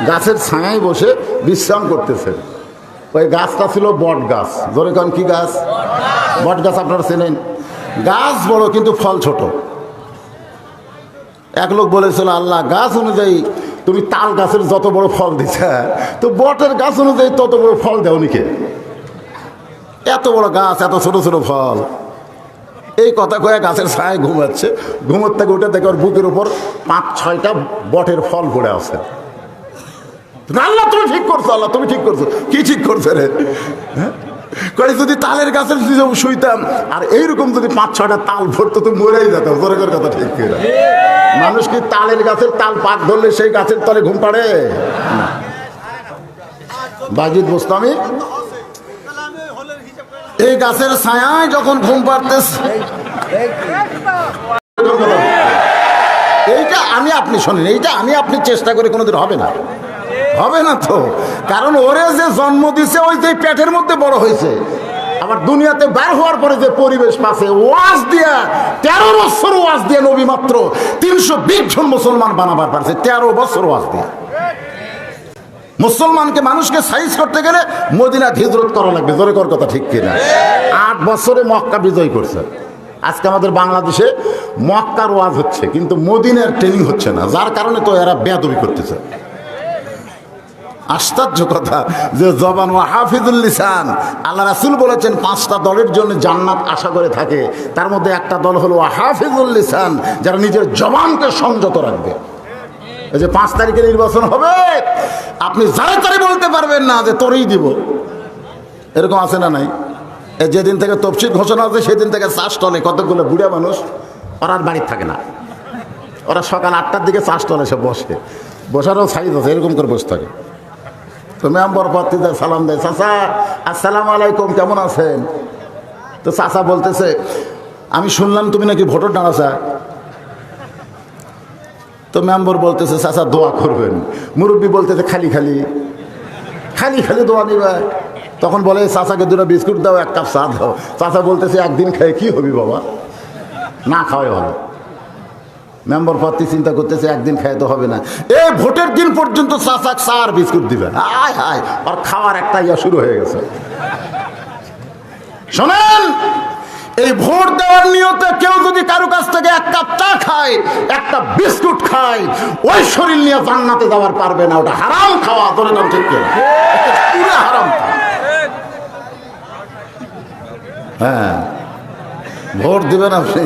গাছের ছায়ায় বসে বিশ্রাম করতেছেন। ওই গাছটা ছিল বট গাছ। ধরে কারণ কি গাছ? বট গাছ আপনারা চেনেন। গাছ বড় কিন্তু ফল ছোট। এক লোক বলেছিল, আল্লাহ গাছ অনুযায়ী তুমি তাল গাছের যত বড় ফল দিচ্ছে, তো বটের গাছ অনুযায়ী তত বড় ফল দেওনি কে? এত বড় গাছ, এত ছোট ছোট ফল। এই কথা কয়ে গাছের ছায়ায় ঘুমাচ্ছে। ঘুমোর থেকে উঠে দেখে ওর বুকের উপর 5-6টা বটের ফল পড়ে আছে। আল্লাহ তুমি ঠিক করছো, আল্লাহ তুমি ঠিক করছো। কি ঠিক করছে রে? কয়ে যদি তালের গাছের শুইতাম আর এইরকম যদি 5-6টা তাল পড়তো তো মরেই যেতাম। জোরের কথা ঠিক করে। মানুষ কি তালের গাছের তাল পাক ধরলে সেই গাছের তলে ঘুম পাড়ে? বাজিদ বোস্তামি এই গাছের ছায়ায় যখন ঘুম পাড়তেছে, এইটা আমি আপনি শোনেন, এইটা আমি আপনি চেষ্টা করে কোনোদিন হবে না, হবে না তো। কারণ ওরে যে জন্ম দিছে ওই যে পেটের মধ্যে বড় হয়েছে, আবার দুনিয়াতে বের হওয়ার পরে যে পরিবেশ পাচ্ছে, ওয়াজ দিয়া 13 বছর ওয়াজ দিয়ে নবী মাত্র 320 জন মুসলমান বানাবার পারছে। 13 বছর ওয়াজ দিয়ে মুসলমানকে, মানুষকে সাইজ করতে গেলে মদিনা হিজরত করা লাগবে। জোরে কর কথা ঠিক কিনা? 8 বছরে মক্কা বিজয় করছে। আজকে আমাদের বাংলাদেশে মক্কার ওয়াজ হচ্ছে কিন্তু মদিনার ট্রেনিং হচ্ছে না, যার কারণে তো এরা বেয়াদবি করতেছে। আশ্চর্য কথা যে জবান ও হাফিজুল লিসান, আল্লাহ রাসূল বলেছেন 5টা দলের জন্য জান্নাত আশা করে থাকে, তার মধ্যে একটা দল হলো হাফিজুল লিসান, যারা নিজের জবানকে সংযত রাখবে। এই যে 5 তারিখে নির্বাচন হবে, আপনি যারা তারে বলতে পারবেন না যে তোরই দিব, এরকম আছে না নাই? যেদিন থেকে তফসিল ঘোষণা হচ্ছে সেদিন থেকে চাষ টলে কতগুলো বুড়া মানুষ, ওরা আর বাড়ির থাকে না, ওরা সকাল 8টার দিকে চাষ টলে সে বসে, বসারও সাইজ আছে, এরকম করে বসে থাকে। তো মেম্বার প্রার্থীতে সালাম দেয়, চাচা আসসালামু আলাইকুম, কেমন আছেন? তো চাচা বলতেছে, আমি শুনলাম তুমি নাকি ভোটার ডাঙাছা। তো মেম্বার বলতেছে, চাচা দোয়া করবেন। মুরব্বী বলতেছে, খালি খালি খালি খালি দোয়া নিবে। তখন বলে, চাচাকে 2টা বিস্কুট দাও, 1 কাপ চা দাও। চাচা বলতেছে, একদিন খাই কি হবি বাবা, না খাওয়াই ভালো। মেম্বার প্রার্থী চিন্তা করতেছে, একদিন খাই তো হবে না, এই ভোটের দিন পর্যন্ত চাচা চা আর বিস্কুট দিবে। হায় হায়, আর খাওয়ার একটা ইয়া শুরু হয়ে গেছে। শোনেন, এই ভোট দেওয়ার নিয়তে কেউ যদি কারো কাছ থেকে 1 কাপ চা খায়, একটা বিস্কুট খায়, ওই শরীর নিয়ে জান্নাতে যাওয়ার পারবে না। ওটা হারাম খাওয়া। তোর নাম ঠিক কিনা? পুরো হারাম খাওয়া। হ্যাঁ, ভোট দিবেন আপনি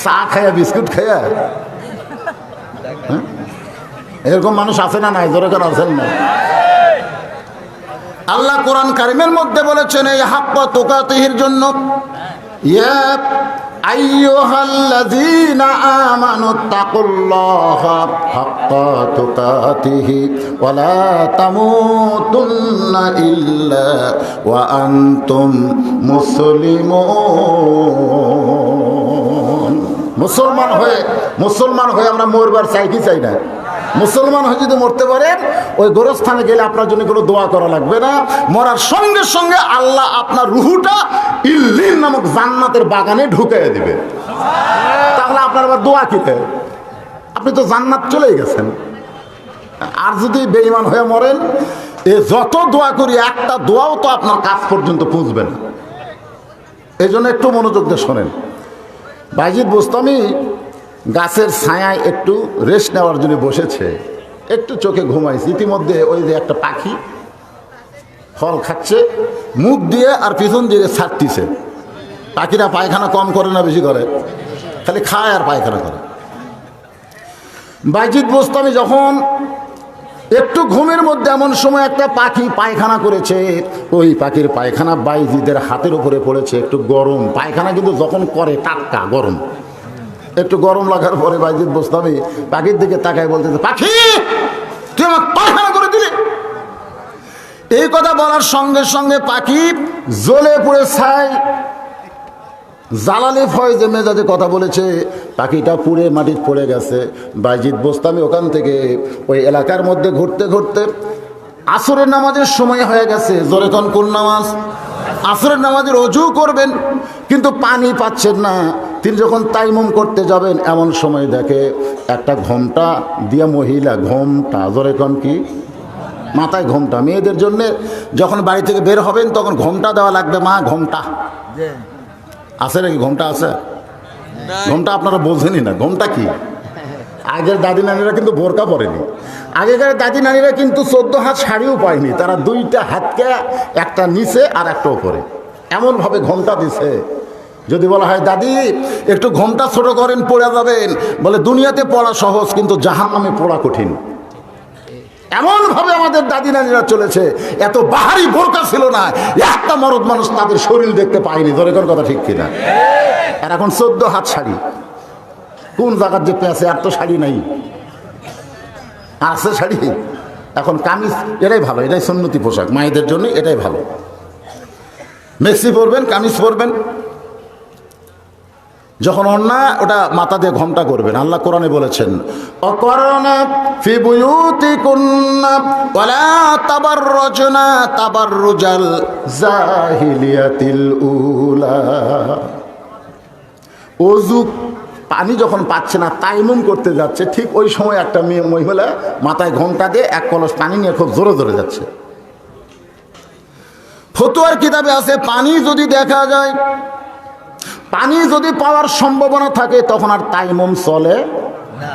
চা খায়া বিস্কুট খায়া? এরকম মানুষ আছে না নাই? জোরে কেন আছেন না? আল্লাহ কোরআন কারিমের মধ্যে বলেছেন এই হাক্কা তুকাতিহির জন্য, ইয়া আইয়ুহাল্লাযীনা আমানুত্তাকুল্লাহা হাক্কা তুকাতিহি ওয়া লা তামুতুন্না ইল্লা ওয়া আনতুম মুসলিমুন। মুসলমান হয়ে আমরা মরবার চাই কি চাই না? মুসলমান হয়ে যদি মরতে পারেন, ওই গোরস্থানে গেলে আপনার জন্য কোনো দোয়া করা লাগবে না। মরার সঙ্গে সঙ্গে আল্লাহ আপনার রুহুটা ইল্লিন নামক জান্নাতের বাগানে ঢুকিয়ে দিবে। তাহলে আপনার আবার দোয়া কি? আপনি তো জান্নাত চলেই গেছেন। আর যদি বেঈমান হয়ে মরেন, এ যত দোয়া করি একটা দোয়াও তো আপনার কাছ পর্যন্ত পৌঁছবে না। এই জন্য একটু মনোযোগ দিয়ে শোনেন। বাজিদ বোস্তামি গাছের ছায়ায় একটু রেস্ট নেওয়ার জন্য বসেছে, একটু চোখে ঘুমাইছে। ইতিমধ্যে ওই যে একটা পাখি ফল খাচ্ছে, মুখ দিয়ে আর পিছন দিয়ে ছাড়তিছে। পাখিরা পায়খানা কম করে না বেশি করে? খালি খায় আর পায়খানা করে। বাজিদ বোস্তামি যখন একটু ঘুমের মধ্যে এমন সময় একটা পাখি পায়খানা করেছে, ওই পাখির পায়খানা বাইজিদের হাতের উপরে পড়েছে। একটু গরম পায়খানা, কিন্তু যখন করে টাটকা গরম। একটু গরম লাগার পরে বাইজিদ বোস্তামি পাখির দিকে তাকায় বলতেছে, পাখি তুই আমার পায়খানা করে দিলি। এই কথা বলার সঙ্গে সঙ্গে পাখি জ্বলে পড়ে ছাই, জালালি ফয়েজে মেজাজে কথা বলেছে, পাখিটা পুড়ে মাটির পড়ে গেছে। বাইজিদ বোস্তামি ওখান থেকে ওই এলাকার মধ্যে ঘুরতে ঘুরতে আসরের নামাজের সময় হয়ে গেছে। জোরে কোন নামাজ? আসরের নামাজের অজু করবেন, কিন্তু পানি পাচ্ছেন না। তিনি যখন তাইমুম করতে যাবেন এমন সময় দেখে একটা ঘোমটা দিয়া মহিলা, ঘোমটা জোরে কোন কি, মাথায় ঘোমটা। মেয়েদের জন্য যখন বাড়ি থেকে বের হবেন তখন ঘোমটা দেওয়া লাগবে, মা ঘোমটা আছে নাকি? ঘোমটা আছে? ঘোমটা আপনারা বোঝেনি না, ঘোমটা কি? আগের দাদি নানিরা কিন্তু বোরকা পরেনি, আগেকার দাদি নানিরা কিন্তু 14 হাত শাড়িও পায়নি, তারা 2টা হাতকে একটা নিচে আর একটা উপরে এমনভাবে ঘোমটা দিছে। যদি বলা হয় দাদি একটু ঘোমটা ছোট করেন, পড়ে যাবেন, বলে দুনিয়াতে পড়া সহজ কিন্তু জাহান্নামে পড়া কঠিন। এমনভাবে আমাদের দাদি নানিরা চলেছে, এত বাহারি বোরকা ছিল না, একটা মরদ মানুষ তাদের শরীর দেখতে পায়নি। ধরে কোন কথা ঠিক কিনা? আর এখন 14 হাত শাড়ি, কোন জায়গার যে পেঁচে, আর তো শাড়ি নাই, আছে শাড়ি? এখন কামিজ, এটাই ভালো, এটাই সুন্নতি পোশাক মায়েদের জন্য, এটাই ভালো। মেক্সি পরবেন, কামিজ পরবেন, যখন অন্যা ওটা মাথা দিয়ে ঘোমটা করবেন। আল্লাহ কোরআনে বলেছেন অকরনা ফি বুয়ুতিকুন্না ওয়ালা তাবাররুজনা তাবাররুজাল জাহিলিয়াতিল উলা। ওযু পানি যখন পাচ্ছে না, তাইমুম করতে যাচ্ছে, ঠিক ওই সময় একটা মেয়ে মহিলা মাথায় ঘোমটা দিয়ে এক কলস পানি নিয়ে খুব জোরে জোরে যাচ্ছে। ফতোয়ার কিতাবে আছে পানি যদি দেখা যায়, পানি যদি পাওয়ার সম্ভাবনা থাকে তখন আর তাইমুম চলে না।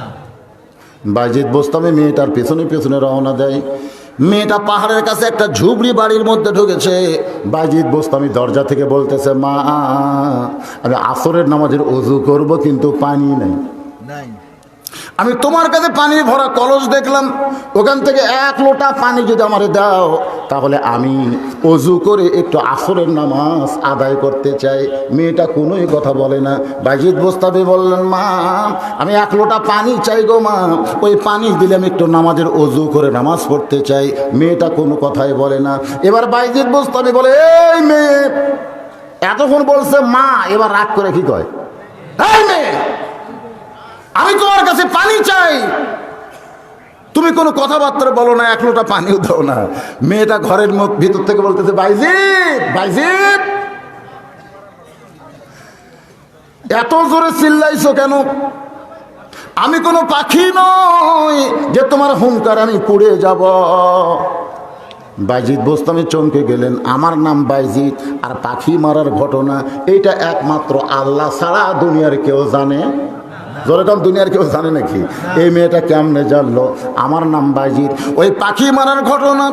বাইজিদ বোস্তামি মেয়েটার পেছনে পেছনে রওনা দেয়। মেয়েটা পাহাড়ের কাছে একটা ঝুবড়ি বাড়ির মধ্যে ঢুকেছে। বাইজিদ বোস্তামি দরজা থেকে বলতেছে, মা আমি আসরের নামাজের ওযু করব কিন্তু পানি নাই, আমি তোমার কাছে পানির ভরা কলস দেখলাম, ওখান থেকে 1 লোটা পানি যদি আমারে দাও তাহলে আমি ওযু করে একটু আসরের নামাজ আদায় করতে চাই। মেয়েটা কোনোই কথা বলে না। বাইজিদ বোস্তামি বললেন, মা আমি 1 লোটা পানি চাই গো মা, ওই পানি দিলে আমি একটু নামাজের ওযু করে নামাজ পড়তে চাই। মেয়েটা কোনো কথাই বলে না। এবার বাইজিদ বোস্তামি বলে, এই মেয়ে, এতক্ষণ বলছে মা, এবার রাগ করে কি কয়, এই মেয়ে আমি তোমার কাছে পানি চাই, তুমি কোনো কথাবার্তা বলো না, 1 লোটা পানিও দাও না। মেয়েটা ঘরের মুখ ভিতর থেকে বলতেছে, বাইজিদ বাইজিদ এত জোরে চিল্লাইছো কেন? আমি কোনো পাখি নই যে তোমার হুঙ্কার আমি পুড়ে যাব। বাইজিদ বোস্তামি চমকে গেলেন। আমার নাম বাইজিদ, আর পাখি মারার ঘটনা এইটা একমাত্র আল্লাহ ছাড়া দুনিয়ার কেউ জানে? যেরকম দুনিয়ার কেউ জানে নাকি? এই মেয়েটা কেমনে জানলো আমার নাম বাইজিদ? ওই পাখি মারার ঘটনা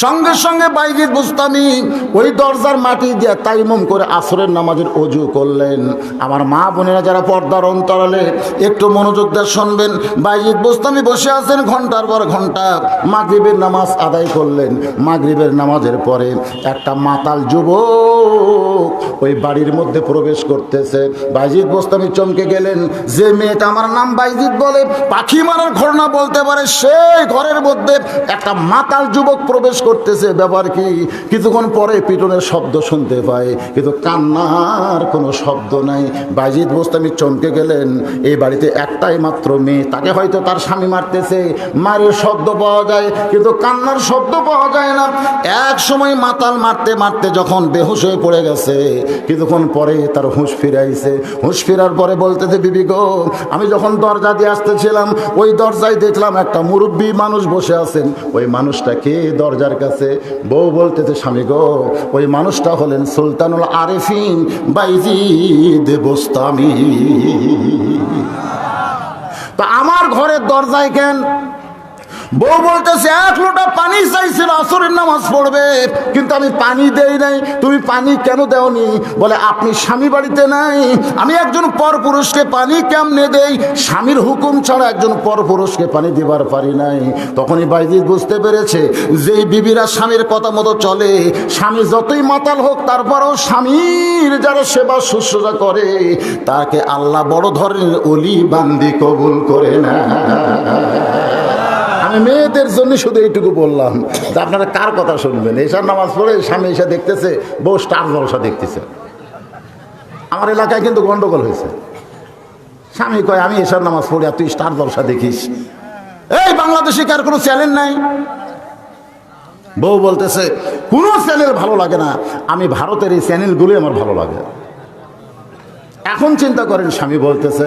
সঙ্গে সঙ্গে বাইজিদ বোস্তামি ওই দরজার মাটি দিয়ে তাইমুম করে আসরের নামাজের ওযু করলেন। আমার মা বোনেরা যারা পর্দার অন্তরালে একটু মনোযোগ দিয়ে শুনবেন। বাইজিদ বোস্তামি বসে আছেন ঘন্টার পর ঘন্টা, মাগরিবের নামাজ আদায় করলেন। মাগরিবের নামাজের পরে একটা মাতাল যুবক ওই বাড়ির মধ্যে প্রবেশ করতেছে। বাইজিদ বোস্তামি চমকে গেলেন। যে মেয়েটা আমার নাম বাইজিদ বলে, পাখি মারার ঘটনা বলতে পারে, সেই ঘরের মধ্যে একটা মাতাল যুবক প্রবেশ করতেছে। ব্যাপার কি? কিছুক্ষণ পরে পিটনের শব্দ শুনতে পায়, কিন্তু কান্নার কোনো শব্দ নাই। বাইজিদ বোস্তামি চমকে গেলেন। এই বাড়িতে একটাই মাত্র মেয়ে, তাকে হয়তো তার স্বামী মারতেছে, মারের শব্দ পাওয়া যায় কিন্তু কান্নার শব্দ পাওয়া যায় না। এক সময় মাতাল মারতে মারতে যখন বেহুশ হয়ে পড়ে গেছে, কিছুক্ষণ পরে তার হুঁশ ফিরে আইছে। হুঁশ ফেরার পরে বলতেছে, বিবি গো, আমি যখন দরজা দিয়ে আসতেছিলাম ওই দরজায় দেখলাম একটা মুরব্বী মানুষ বসে আছেন। ওই মানুষটা কে দরজার কাছে? বউ বলতেছে, স্বামী গো, ওই মানুষটা হলেন সুলতানুল আরেফিন বাইজিদ বোস্তামি। তো আমার ঘরের দরজায় কেন? বউ বলতেছে, 1 লোটা পানি চাইছিল আসরের নামাজ পড়বে, কিন্তু আমি পানি দেই নাই। তুমি পানি কেন দেওনি? বলে, আপনি স্বামী বাড়িতে নাই, আমি একজন পরপুরুষকে পানি কেমনে দেই? স্বামীর হুকুম ছাড়া একজন পরপুরুষকে পানি দিবার পারি নাই। তখনই বাইজিদ বুঝতে পেরেছে যে বিবিরা স্বামীর কথা মতো চলে, স্বামী যতই মাতাল হোক তারপরেও স্বামীর যারা সেবা শুশ্রূষা করে তাকে আল্লাহ বড় ধরনের ওলি বান্দি কবুল করে না। আমি মেয়েদের জন্য শুধু এইটুকু বললাম যে আপনারা কার কথা শুনবেন? এশার নামাজ পড়ে স্বামী এসে দেখতেছে বউ স্টার জলসা দেখতেছে। আমার এলাকায় কিন্তু গন্ডগোল হয়েছে। স্বামী কয়, আমি এশার নামাজ পড়ি আর তুই স্টার জলসা দেখিস? এই বাংলাদেশে কার কোনো চ্যানেল নাই? বউ বলতেছে, কোনো চ্যানেল ভালো লাগে না, আমি ভারতের এই চ্যানেলগুলোই আমার ভালো লাগে। এখন চিন্তা করেন, স্বামী বলতেছে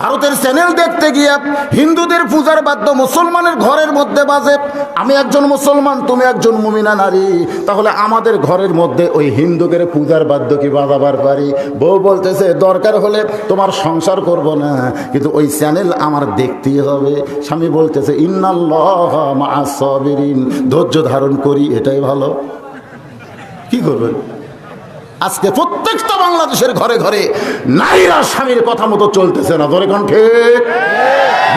ভারতের চ্যানেল দেখতে গিয়ে হিন্দুদের পূজার বাদ্য মুসলমানের ঘরের মধ্যে বাজে। আমি একজন মুসলমান, তুমি একজন মুমিনা নারী, তাহলে আমাদের ঘরের মধ্যে ওই হিন্দুদের পূজার বাদ্য কি বাজাবার পারি? বউ বলতেছে দরকার হলে তোমার সংসার করব না, কিন্তু ওই চ্যানেল আমার দেখতেই হবে। স্বামী বলতেছে ইন্নাল্লাহ মা'আস সাবিরিন, ধৈর্য ধারণ করি, এটাই ভালো। কি করবেন? আজকে প্রত্যেকটা বাংলাদেশের ঘরে ঘরে নারীরা স্বামীর কথা মতো চলতেছে না। ধরে কোন ঠিক?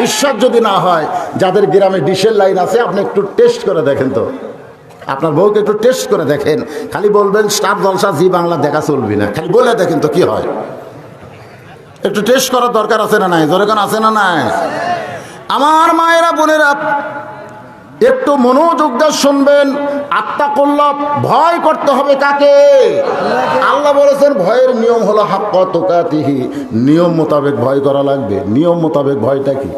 বিশ্বাস যদি না হয়, যাদের গ্রামে ডিশের লাইন আছে আপনি একটু টেস্ট করে দেখেন তো, আপনার বউকে একটু টেস্ট করে দেখেন। খালি বলবেন স্টার জলসা জি বাংলা দেখা চলবি না, খালি বলে দেখেন তো কি হয়। একটু টেস্ট করার দরকার আছে না নাই? ধরে কোন আছে না নাই? আমার মায়েরা বোনেরা একটু মনোযোগ দিয়ে শুনবেন। আত্তাকুল্লাহ, ভয় করতে হবে কাকে? আল্লাহ বলেছেন ভয়ের নিয়ম হলো হাক্কা তুকাতিহি, নিয়ম মোতাবেক ভয় করা লাগবে। নিয়ম মোতাবেক ভয়টা কি?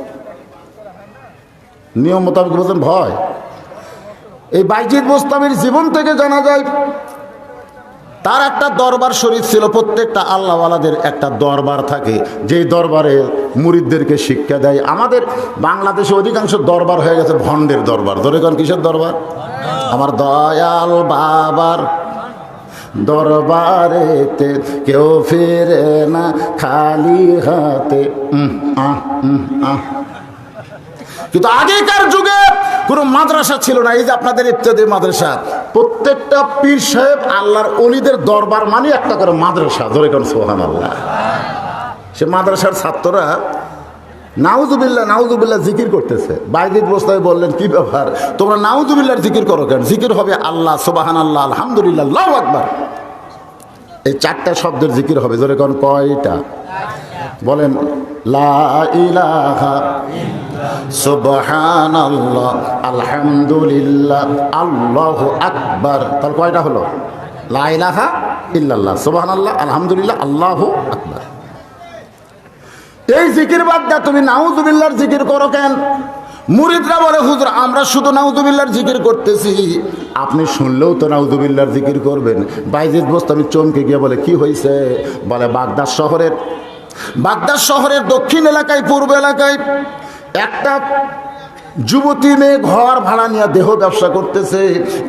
নিয়ম মোতাবেক বলছেন ভয়। এই বাইজিদ বোস্তামির জীবন থেকে জানা যায় তার একটা দরবার শরীফ ছিল। প্রত্যেকটা আল্লাহওয়ালাদের একটা দরবার থাকে, যেই দরবারে মুরিদদেরকে শিক্ষা দেয়। আমাদের বাংলাদেশে অধিকাংশ দরবার হয়ে গেছে ভণ্ডের দরবার। ধরে কোন কিসের দরবার? আমার দয়াল বাবার দরবারেতে কেউ ফিরে না খালি হাতে। কিন্তু আগেকার যুগে কোনো মাদ্রাসা ছিল না। এই যে আপনাদের ইত্যাদি মাদ্রাসা, প্রত্যেকটা পীর সাহেব আল্লাহর ওলিদের দরবার মানে একটা করে মাদ্রাসা। ধরে কোন সুবহানাল্লাহ। সে মাদ্রাসার ছাত্ররা নাউজুবিল্লাহ নাউজুবিল্লাহ জিকির করতেছে। বাইজিদ বোস্তামি বললেন কি ব্যাপার, তোমরা নাউজুবিল্লাহর জিকির করো কেন? জিকির হবে আল্লাহ, সুবহানাল্লাহ, আলহামদুলিল্লাহ, আল্লাহু আকবার, এই চারটা শব্দের জিকির হবে। ধরে কোন কয়টা? বলেন লা ইলাহা সুবহানাল্লাহ, আলহামদুলিল্লাহ, আল্লাহু আকবার। তাহলে কয়টা হলো? লা ইলাহা ইল্লাল্লাহ, সুবহানাল্লাহ, আলহামদুলিল্লাহ, আল্লাহু আকবার। এই জিকির বাদ দা তুমি নাউজুবিল্লাহর জিকির করো কেন? মুরিদরা বলে হুজুর আমরা শুধু নাউজুবিল্লাহর জিকির করতেছি। আপনি শুনলেও তো নাউজুবিল্লাহর জিকির করবেন। বাইজিদ বোস্তামি চমকে গিয়ে বলে কি হয়েছে? বলে বাগদাদ শহরের দক্ষিণ এলাকায়, পূর্ব এলাকায় একটা যুবতী মেয়ে ঘর ভাড়া নিয়ে দেহ ব্যবসা করতেছে।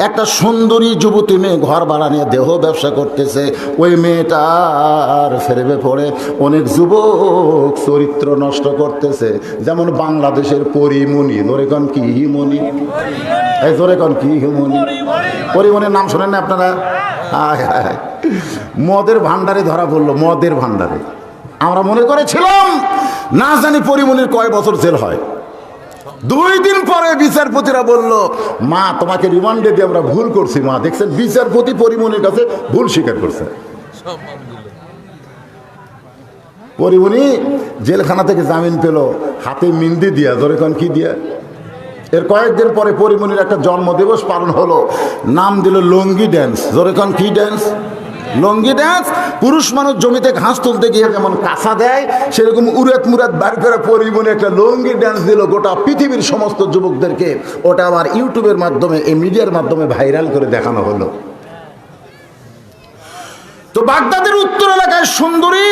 একটা সুন্দরী যুবতী মেয়ে ঘর ভাড়া নিয়ে দেহ ব্যবসা করতেছে। ওই মেয়েটার ফেরেবে পড়ে অনেক যুবক চরিত্র নষ্ট করতেছে। যেমন বাংলাদেশের পরিমণি। ধরে কন কি হিমণি? এই ধরে কন কি হিমণি? পরিমণির নাম শোনেন না আপনারা? মদের ভান্ডারে ধরা পড়লো, মদের ভান্ডারে। আমরা মনে করেছিলাম না জানি পরিমণির কয় বছর জেল হয়। 2 দিন পরে বিচারপতিরা বলল মা তোমাকে রিমান্ডে দিয়ে আমরা ভুল করছি। মা দেখছেন বিচারপতি পরিমণির কাছে ভুল স্বীকার করছে। পরিমণি জেলখানা থেকে জামিন পেল হাতে মিন্দি দিয়া। ধরে কোন কি দিয়া? এর কয়েকদিন পরে পরিমণির একটা জন্মদিবস পালন হলো, নাম দিল লঙ্গি ড্যান্স। ধরে কোন কি ড্যান্স? লঙ্গি ড্যান্স। পুরুষ মানুষ জমিতে ঘাস তুলতে গিয়ে যেমন কাঁচা দেয়, সেরকম উড়াত মুরাত বার করে পরিমণি একটা লঙ্গি ড্যান্স দিল গোটা পৃথিবীর সমস্ত যুবকদেরকে। ওটা আবার ইউটিউবের মাধ্যমে, এই মিডিয়ার মাধ্যমে ভাইরাল করে দেখানো হলো। তো বাগদাদের উত্তর এলাকায় সুন্দরী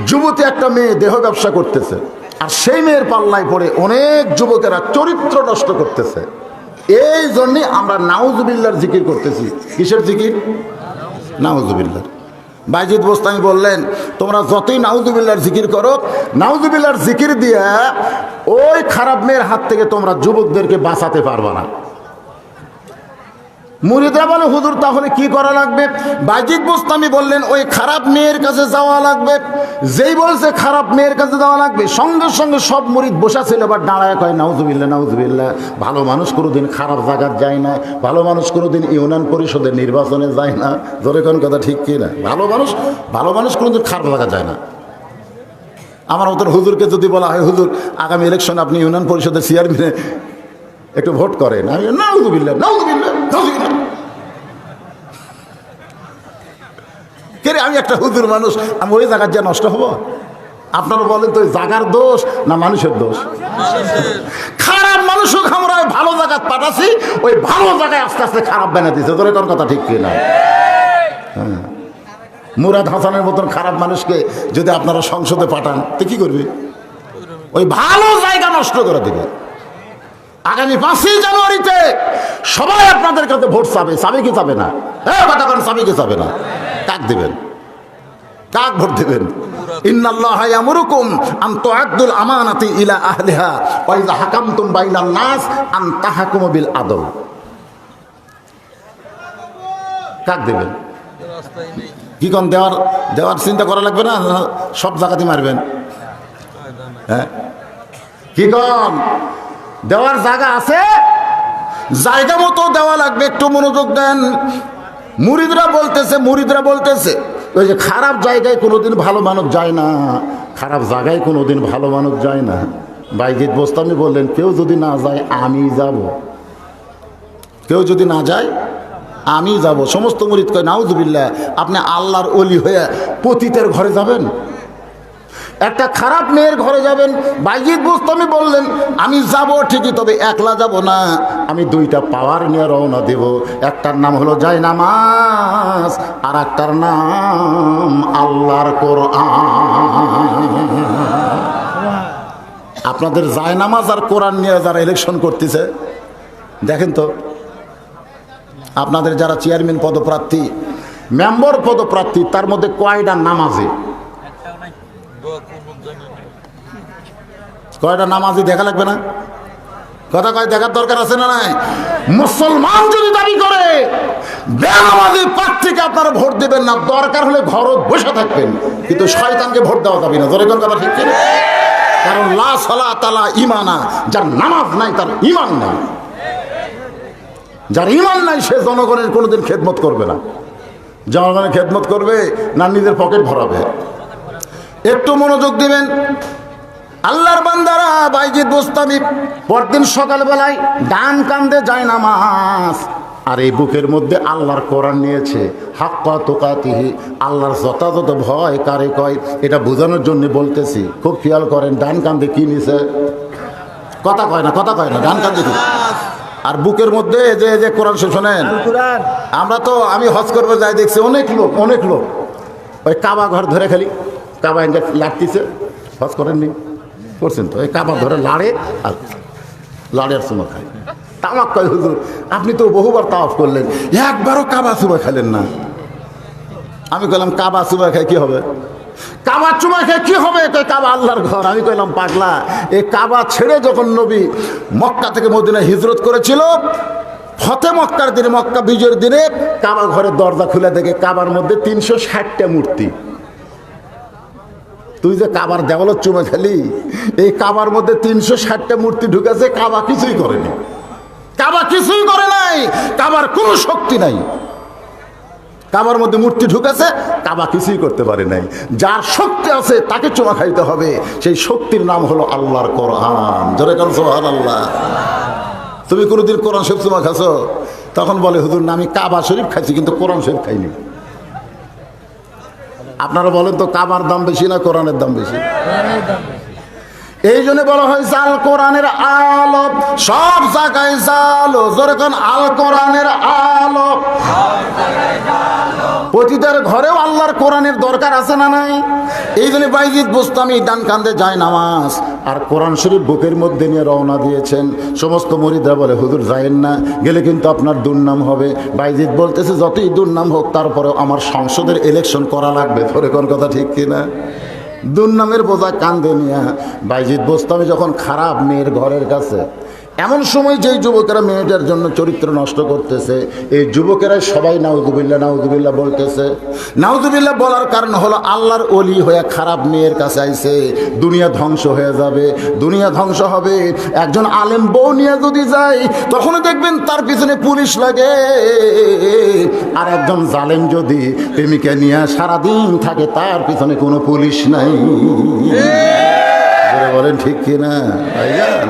যুবতী একটা মেয়ে দেহ ব্যবসা করতেছে, আর সেই মেয়ের পাল্লায় পড়ে অনেক যুবকেরা চরিত্র নষ্ট করতেছে। এই জন্যে আমরা নাউজুবিল্লাহর জিকির করতেছি। কিসের জিকির? নাউজুবিল্লাহ। বাইজিদ বোস্তামি বললেন তোমরা যতই নাউজুবিল্লাহর জিকির করো, নাউজুবিল্লাহর জিকির দিয়ে ওই খারাপ মেয়ের হাত থেকে তোমরা যুবকদেরকে বাঁচাতে পারবে না। মুরিদরা বলে হুজুর তাহলে কি করা লাগবে? বাইজিদ বোস্তামি বললেন ওই খারাপ মেয়ের কাছে যাওয়া লাগবে। যেই বলছে খারাপ মেয়ের কাছে যাওয়া লাগবে, সঙ্গে সঙ্গে সব মুরিদ বসা ছিল, এবার দাঁড়ায় কয় নাউজুবিল্লাহ নাউজুবিল্লাহ। ভালো মানুষ কোনোদিন খারাপ জায়গায় যায় না, ভালো মানুষ কোনোদিন ইউনিয়ন পরিষদের নির্বাচনে যায় না। ধরে কোন কথা ঠিক কি না? ভালো মানুষ কোনোদিন খারাপ জায়গায় যায় না। আমার মতন হুজুরকে যদি বলা হয় হুজুর আগামী ইলেকশনে আপনি ইউনিয়ন পরিষদের চেয়ারম্যানে একটু ভোট করেন, আমি নাউজুবিল্লাহ নাউজুবিল্লাহ নাউজুবিল্লাহ। কে রে, আমি একটা হুজুর মানুষ, আমি ওই জায়গার যা নষ্ট হবো? আপনারা বলেন তো ওই জায়গার দোষ না মানুষের দোষ? খারাপ মানুষও আমরা ভালো জায়গায় পাঠাচ্ছি, ওই ভালো জায়গায় আস্তে আস্তে খারাপ বানিয়ে দিচ্ছে। তোর কোন কথা ঠিক কি না? মুরাদ হাসানের মতন খারাপ মানুষকে যদি আপনারা সংসদে পাঠান তো কি করবে? ওই ভালো জায়গা নষ্ট করে দেবে। আগামী 5ই জানুয়ারিতে সবাই আপনাদের কাছে ভোট চাবে। চাবে কি চাবে না? হ্যাঁ কথা বলেন, চাবে কি চাবে না? কাক দেবেন? কাক ভোট দেবেন? ইন্নাল্লাহা ইয়ামুরুকুম আন তুআদ্দুল আমানাতি ইলা আহলিহা ওয়া ইযা হাকামতুম বাইনান নাস আন তাহকুমু বিল আদল। কাক দেবেন? কি কোন দেওয়ার চিন্তা করা লাগবে না? সব জায়গাতে মারবেন? হ্যাঁ কি কোন দেওয়ার জায়গা আছে, জায়গা মতো দেওয়া লাগবে। একটু মনোযোগ দেন। মুরিদরা বলতেছে ওই যে খারাপ জায়গায় কোনোদিন ভালো মানুষ যায় না, খারাপ জায়গায় কোনোদিন ভালো মানুষ যায় না। বাইজিদ বোস্তামি বললেন, কেউ যদি না যায় আমি যাব, কেউ যদি না যায় আমি যাব। সমস্ত মুরিদ কয় নাউজুবিল্লাহ, আপনি আল্লাহর ওলি হয়ে পতিতের ঘরে যাবেন, একটা খারাপ মেয়ের ঘরে যাবেন? বাইজিদ বোস্তামি বললেন, আমি যাব ঠিকই, তবে একলা যাব না, আমি 2টা পাওয়ার নিয়ে রওনা দেব। একটার নাম হলো জায়নামাজ, আর একটার নাম আল্লাহর কোরআন। আপনাদের জায়নামাজ আর কোরআন নিয়ে যারা ইলেকশন করতেছে দেখেন তো, আপনাদের যারা চেয়ারম্যান পদপ্রার্থী, মেম্বার পদপ্রার্থী, তার মধ্যে কয়টা নামাজে? কয়টা নামাজি দেখা লাগবে না? কথা কয় দেখার দরকার আছে না নাই? মুসলমান যদি দাবি করে বেনামাজি প্রার্থীকে আপনারা ভোট দেবেন না, দরকার হলে ঘরে বসে থাকবেন, কিন্তু শয়তানকে ভোট দেওয়া যাবে না। জোরে কোন কথা ঠিক কিনা? কারণ লা সালাতা লা ঈমানা, যার নামাজ নাই তার ঈমান নাই। যার ঈমান নাই সে জনগণের কোনোদিন খেদমত করবে না। জনগণের খেদমত করবে না নিজের পকেট ভরাবে? একটু মনোযোগ দিবেন। আল্লাহর বান্দারা, বাইজিদ বোস্তামি পরদিন সকালবেলায় ডান কান্দে যায় নামাজ, আর এই বুকের মধ্যে আল্লাহর কোরআন নিয়েছে। হাক্কা তুকাতিহি, আল্লাহর যথাযথ ভয় কারে কয় এটা বোঝানোর জন্য বলতেছি। খুব খেয়াল করেন, ডান কান্দে কি নিছে? কথা কয় না, কথা কয় না, ডান কান্দে কি? আর বুকের মধ্যে যে কোরআন শোনেন, আমরা তো আমি হজ করবো যাই দেখছি অনেক লোক ওই কাবা ঘর ধরে খালি কাবা লাগতেছে। হজ করেননি? করছেন তো? এই কাবা ধরে লাড়ে আর চুমা খায়। তামাক কয় হুজুর আপনি তো বহুবার তাওয়াফ করলেন, একবারও কাবা চুমা খেলেন না। আমি কইলাম কাবা চুমা খায় কি হবে? কাবা চুমা খায় কি হবে? কাবা আল্লাহর ঘর। আমি কইলাম পাগলা, এই কাবা ছেড়ে যখন নবী মক্কা থেকে মদিনায় হিজরত করেছিল, ফতে মক্কার দিনে, মক্কা বিজয়ের দিনে কাবা ঘরের দরজা খুলে দেখে কাবার মধ্যে 360টা মূর্তি। তুই যে কাবার দেওয়াল চুমা খালি, এই কাবার মধ্যে 360টা মূর্তি ঢুকেছে, কাবা কিছুই করেনি। কাবা কিছুই করে নাই, কাবার কোনো শক্তি নাই। কাবার মধ্যে মূর্তি ঢুকেছে, কাবা কিছুই করতে পারে নাই। যার শক্তি আছে তাকে চুমা খাইতে হবে, সেই শক্তির নাম হলো আল্লাহর কোরআন। জোরে কারণ সুবহানাল্লাহ। তুমি কোনোদিন কোরআন শরীফ চুমা খাইছো? তখন বলে হুজুর না, আমি কাবা শরীফ খাইছি কিন্তু কোরআন শরীফ খাইনি। আপনারা বলেন তো, কাবার দাম বেশি না কোরআনের দাম বেশি? এই জন্য বলা হয় জাল কোরআনের আলো, সব জায়গায় জালো। জোরে কোন আল কোরআনের আলো, প্রতিটার ঘরেও আল্লাহর কোরআনের দরকার আছে না নাই? এই জন্য বাইজিদ বোস্তামি ডান কান্দে যায় নামাজ, আর কোরআন শরীফ বুকের মধ্যে নিয়ে রওনা দিয়েছেন। সমস্ত মুরিদরা বলে হুজুর যায়েন না, গেলে কিন্তু আপনার দুর্নাম হবে। বাইজিদ বলতেছে যতই দুর্নাম হোক, তারপরেও আমার সংসদের ইলেকশন করা লাগবে। ধরে কোন কথা ঠিক কিনা? দুর্নামের বোঝা কান্দে নিয়া বাইজিদ বোস্তামি যখন খারাপ মেয়ের ঘরের কাছে, এমন সময় যেই যুবকেরা মেয়েটার জন্য চরিত্র নষ্ট করতেছে, এই যুবকেরাই সবাই নাউজুবিল্লাহ নাউজুবিল্লাহ বলতেছে। নাউজুবিল্লাহ বলার কারণ হলো আল্লাহর ওলি হয়ে খারাপ মেয়ের কাছে আইছে। দুনিয়া ধ্বংস হয়ে যাবে, দুনিয়া ধ্বংস হবে। একজন আলেম বউ নিয়ে যদি যায়, তখন দেখবেন তার পিছনে পুলিশ লাগে। আর একজন জালেম যদি প্রেমিকা নিয়ে সারাদিন থাকে, তার পিছনে কোনো পুলিশ নাই। বলেন ঠিক কিনা ভাইজান?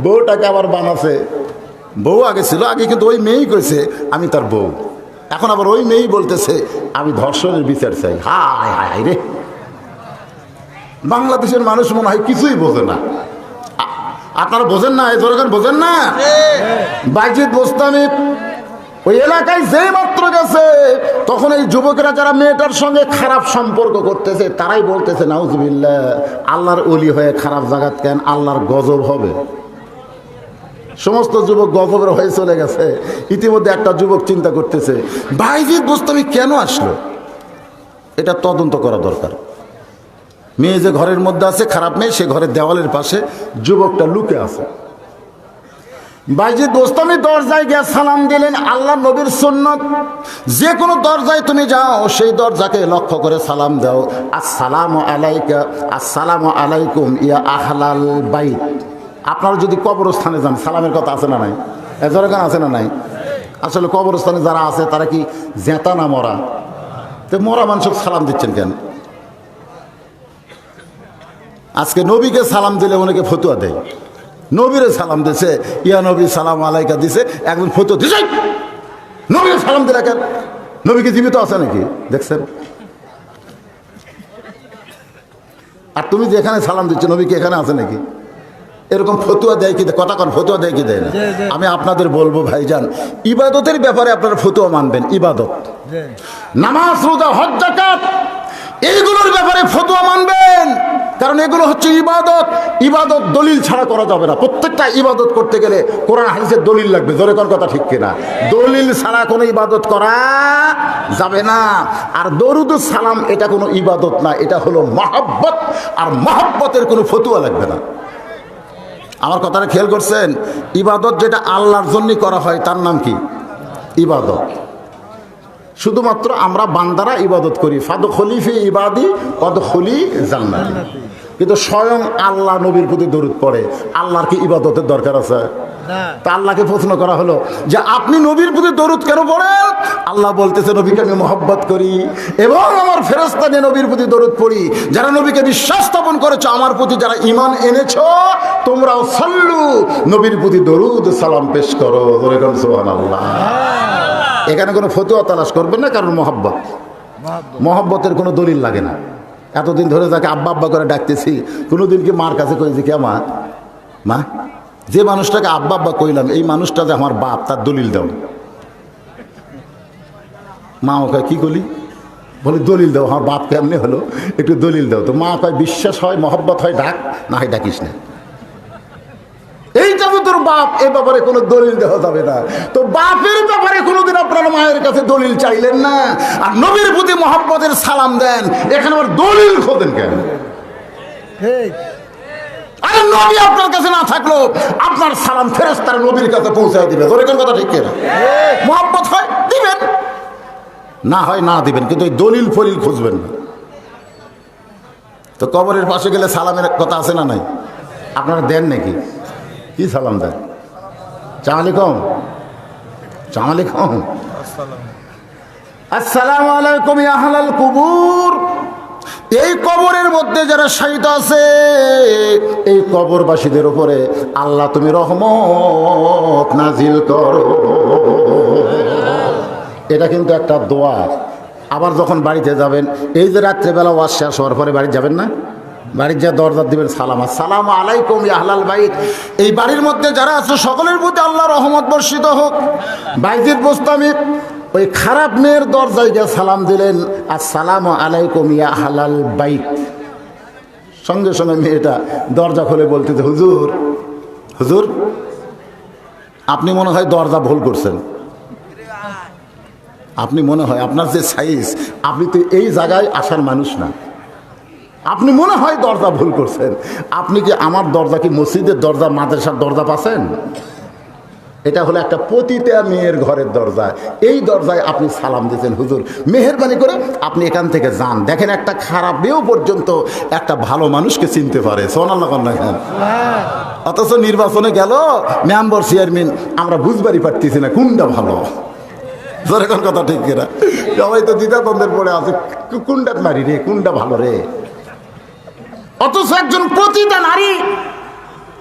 বউটাকে আবার বানাছে। বউ আগে ছিল, আগে কিন্তু ওই মেয়েই কইছে আমি তার বউ। এখন আবার ওই মেয়েই বলতেছে আমি ধর্ষণের বিচার চাই। হায় হায় রে, বাংলাদেশের মানুষ মনে হয় কিছুই বোঝে না। আপনারা বোঝেন না? এই ধরনের বোঝেন না? বাইজিদ বোস্তামি ওই এলাকায় যেই মাত্র গেছে তখন এই যুবকেরা যারা মেয়েটার সঙ্গে খারাপ সম্পর্ক করতেছে তারাই বলতেছে নাউজুবিল্লাহ, আল্লাহর ওলি হয়ে খারাপ জায়গাত কেন, আল্লাহর গজব হবে। সমস্ত যুবক গজবের হয়ে চলে গেছে। ইতিমধ্যে একটা যুবক চিন্তা করতেছে বাইজিদ বোস্তামি কেন আসলো, এটা তদন্ত করা দরকার। মেয়ে যে ঘরের মধ্যে আছে খারাপ মেয়ে, সে ঘরের দেওয়ালের পাশে যুবকটা লুকে আছে। বাইজিদ বোস্তামি দরজায় গিয়ে সালাম দিলেন। আল্লাহ নবীর সুন্নত, যে কোনো দরজায় তুমি যাও সেই দরজাকে লক্ষ্য করে সালাম দাও, আসসালামু আলাইকা, আসসালামু আলাইকুম ইয়া আহলাল বাইত। আপনারা যদি কবরস্থানে যান সালামের কথা আছে না নাই, এজরগান আছে না নাই? আসলে কবরস্থানে যারা আছে তারা কি জেতা না মরা? তো মরা মানুষকে সালাম দিচ্ছেন কেন? আজকে নবীকে সালাম দিলে অনেকে ফতুয়া দেয়, নবীরে সালাম দিছে, ইয়া নবী সালাম আলাইকা দিছে, একজন ফতুয়া দিছে নবীকে সালাম দিলে কেন? নবীকে জীবিত আছে নাকি দেখছেন? আর তুমি যে এখানে সালাম দিচ্ছ নবীকে এখানে আছে নাকি? এরকম ফতুয়া দেয় কি, কথা কন ফতুয়া দেয় কি দেয় না? আমি আপনাদের বলবো ভাইজান, ইবাদতের ব্যাপারে আপনারা ফতুয়া মানবেন। ইবাদত, নামাজ, রোজা, হজ, যাকাত, এইগুলোর ব্যাপারে ফতুয়া মানবেন, কারণ এগুলো হচ্ছে ইবাদত। ইবাদত দলিল ছাড়া করা যাবে না। প্রত্যেকটা ইবাদত করতে গেলে কোরআন হাদিসের দলিল লাগবে। জোরে কোন কথা ঠিক কিনা? দলিল ছাড়া কোনো ইবাদত করা যাবে না। আর দরুদ সালাম এটা কোনো ইবাদত না, এটা হলো মহব্বত, আর মহব্বতের কোনো ফতুয়া লাগবে না। আমার কথাটা খেয়াল করছেন? ইবাদত যেটা আল্লাহর জন্য করা হয় তার নাম কি? ইবাদত। শুধুমাত্র আমরা বান্দারা ইবাদত করি, ফাদখুলি ফি ইবাদি ওয়াদখুলি জান্নাতি। কিন্তু স্বয়ং আল্লাহ নবীর প্রতি দরুদ পড়ে, আল্লাহর কি ইবাদতের দরকার আছে? তা আল্লাহকে প্রশ্ন করা হলো যে আপনি নবীর প্রতি দরুদ কেন পড়েন? আল্লাহ বলতেছে নবীকে আমি মহব্বত করি এবং আমার ফেরেশতা নিয়ে নবীর প্রতি দরুদ পড়ি। যারা নবীকে বিশ্বাস স্থাপন করেছো, আমার প্রতি যারা ঈমান এনেছো, তোমরাও সাল্লু, নবীর প্রতি দরুদ সালাম পেশ করো। সুবহানাল্লাহ। এখানে কোনো ফতুয়া তালাশ করবেন না, কারণ মহব্বত, মহব্বতের কোনো দলিল লাগে না। এতদিন ধরে যাকে আব্বা আব্বা করে ডাকতেছি, কোনোদিন কি মার কাছে কইছি কে মা? মা, যে মানুষটাকে আব্বা আব্বা কইলাম এই মানুষটা যে আমার বাপ, তার দলিল দাও। মা ওকে কি করলি? বলে দলিল দাও, আমার বাপ কেমনে হলো, একটু দলিল দাও। তো মা কয় বিশ্বাস হয়, মহব্বত হয়, ডাক, না হয় ডাকিস না। এইটা তো তোর বাপ, এ ব্যাপারে কোনো দলিল দেওয়া যাবে না। তো বাপের ব্যাপারে কোনোদিন আপনার মায়ের কাছে দলিল চাইলেন না, আর নবীর প্রতি মহব্বতের সালাম দেন, এখানে আবার দলিল খোঁজেন কেন? আরে নবী আপনার কাছে না থাকলো আপনার সালাম ফেরেশতারা নবীর কাছে পৌঁছায় দিবে। ধরে কোন কথা ঠিক কিনা? মহব্বত হয় দিবেন, না হয় না দিবেন, কিন্তু এই দলিল ফলিল খুঁজবেন না। তো কবরের পাশে গেলে সালামের কথা আছে না নাই? আপনারা দেন নাকি? কি সালাম দেন? সালাম আলাইকুম, সালাম আলাইকুম, আসসালামু আলাইকুম ইয়া আহলাল কুবুর। এই কবরের মধ্যে যারা শায়িত আছে, এই কবরবাসীদের উপরে আল্লাহ তুমি রহমত নাজিল করো। এটা কিন্তু একটা দোয়া। আবার যখন বাড়িতে যাবেন, এই যে রাত্রেবেলা ওয়াজ শেষ হওয়ার পরে বাড়ি যাবেন না, বাড়ির যা দরজা দিবেন সালাম, আসসালামু আলাইকুম ইয়া আহলাল বাইত। এই বাড়ির মধ্যে যারা আছে সকলের প্রতি আল্লাহ রহমত বর্ষিত হোক। বাইজিদ বোস্তামি ওই খারাপ মেয়ের দরজায় গিয়ে সালাম দিলেন, আসসালামু আলাইকুম ইয়া আহলাল বাইত। সঙ্গে সঙ্গে মেয়েটা দরজা খুলে বলতেছে, হুজুর, হুজুর আপনি মনে হয় দরজা ভুল করছেন। আপনি মনে হয় আপনার যে সাইজ, আপনি তো এই জায়গায় আসার মানুষ না, আপনি মনে হয় দরজা ভুল করছেন। আপনি কি আমার দরজা কি মসজিদের দরজা, মাদ্রাসার দরজা পাচ্ছেন? এটা হলো একটা পতিতা মেয়ের ঘরের দরজা। এই দরজায় আপনি সালাম দিয়েছেন। হুজুর মেহেরবানি করে আপনি এখান থেকে যান। দেখেন একটা খারাপ মেয়েও পর্যন্ত একটা ভালো মানুষকে চিনতে পারে। সুবহানাল্লাহ না খান। অথচ নির্বাচনে গেল মেম্বার চেয়ারম্যান, আমরা বুঝবারই পারতেছি না কোনটা ভালো। ধরে কোন কথা ঠিক কিনা? সবাই তো দ্বিধাদ্বন্দ্বের পড়ে আছে, কোনটা মারি রে, কোনটা ভালো রে। অথচ একজন পতিতা নারী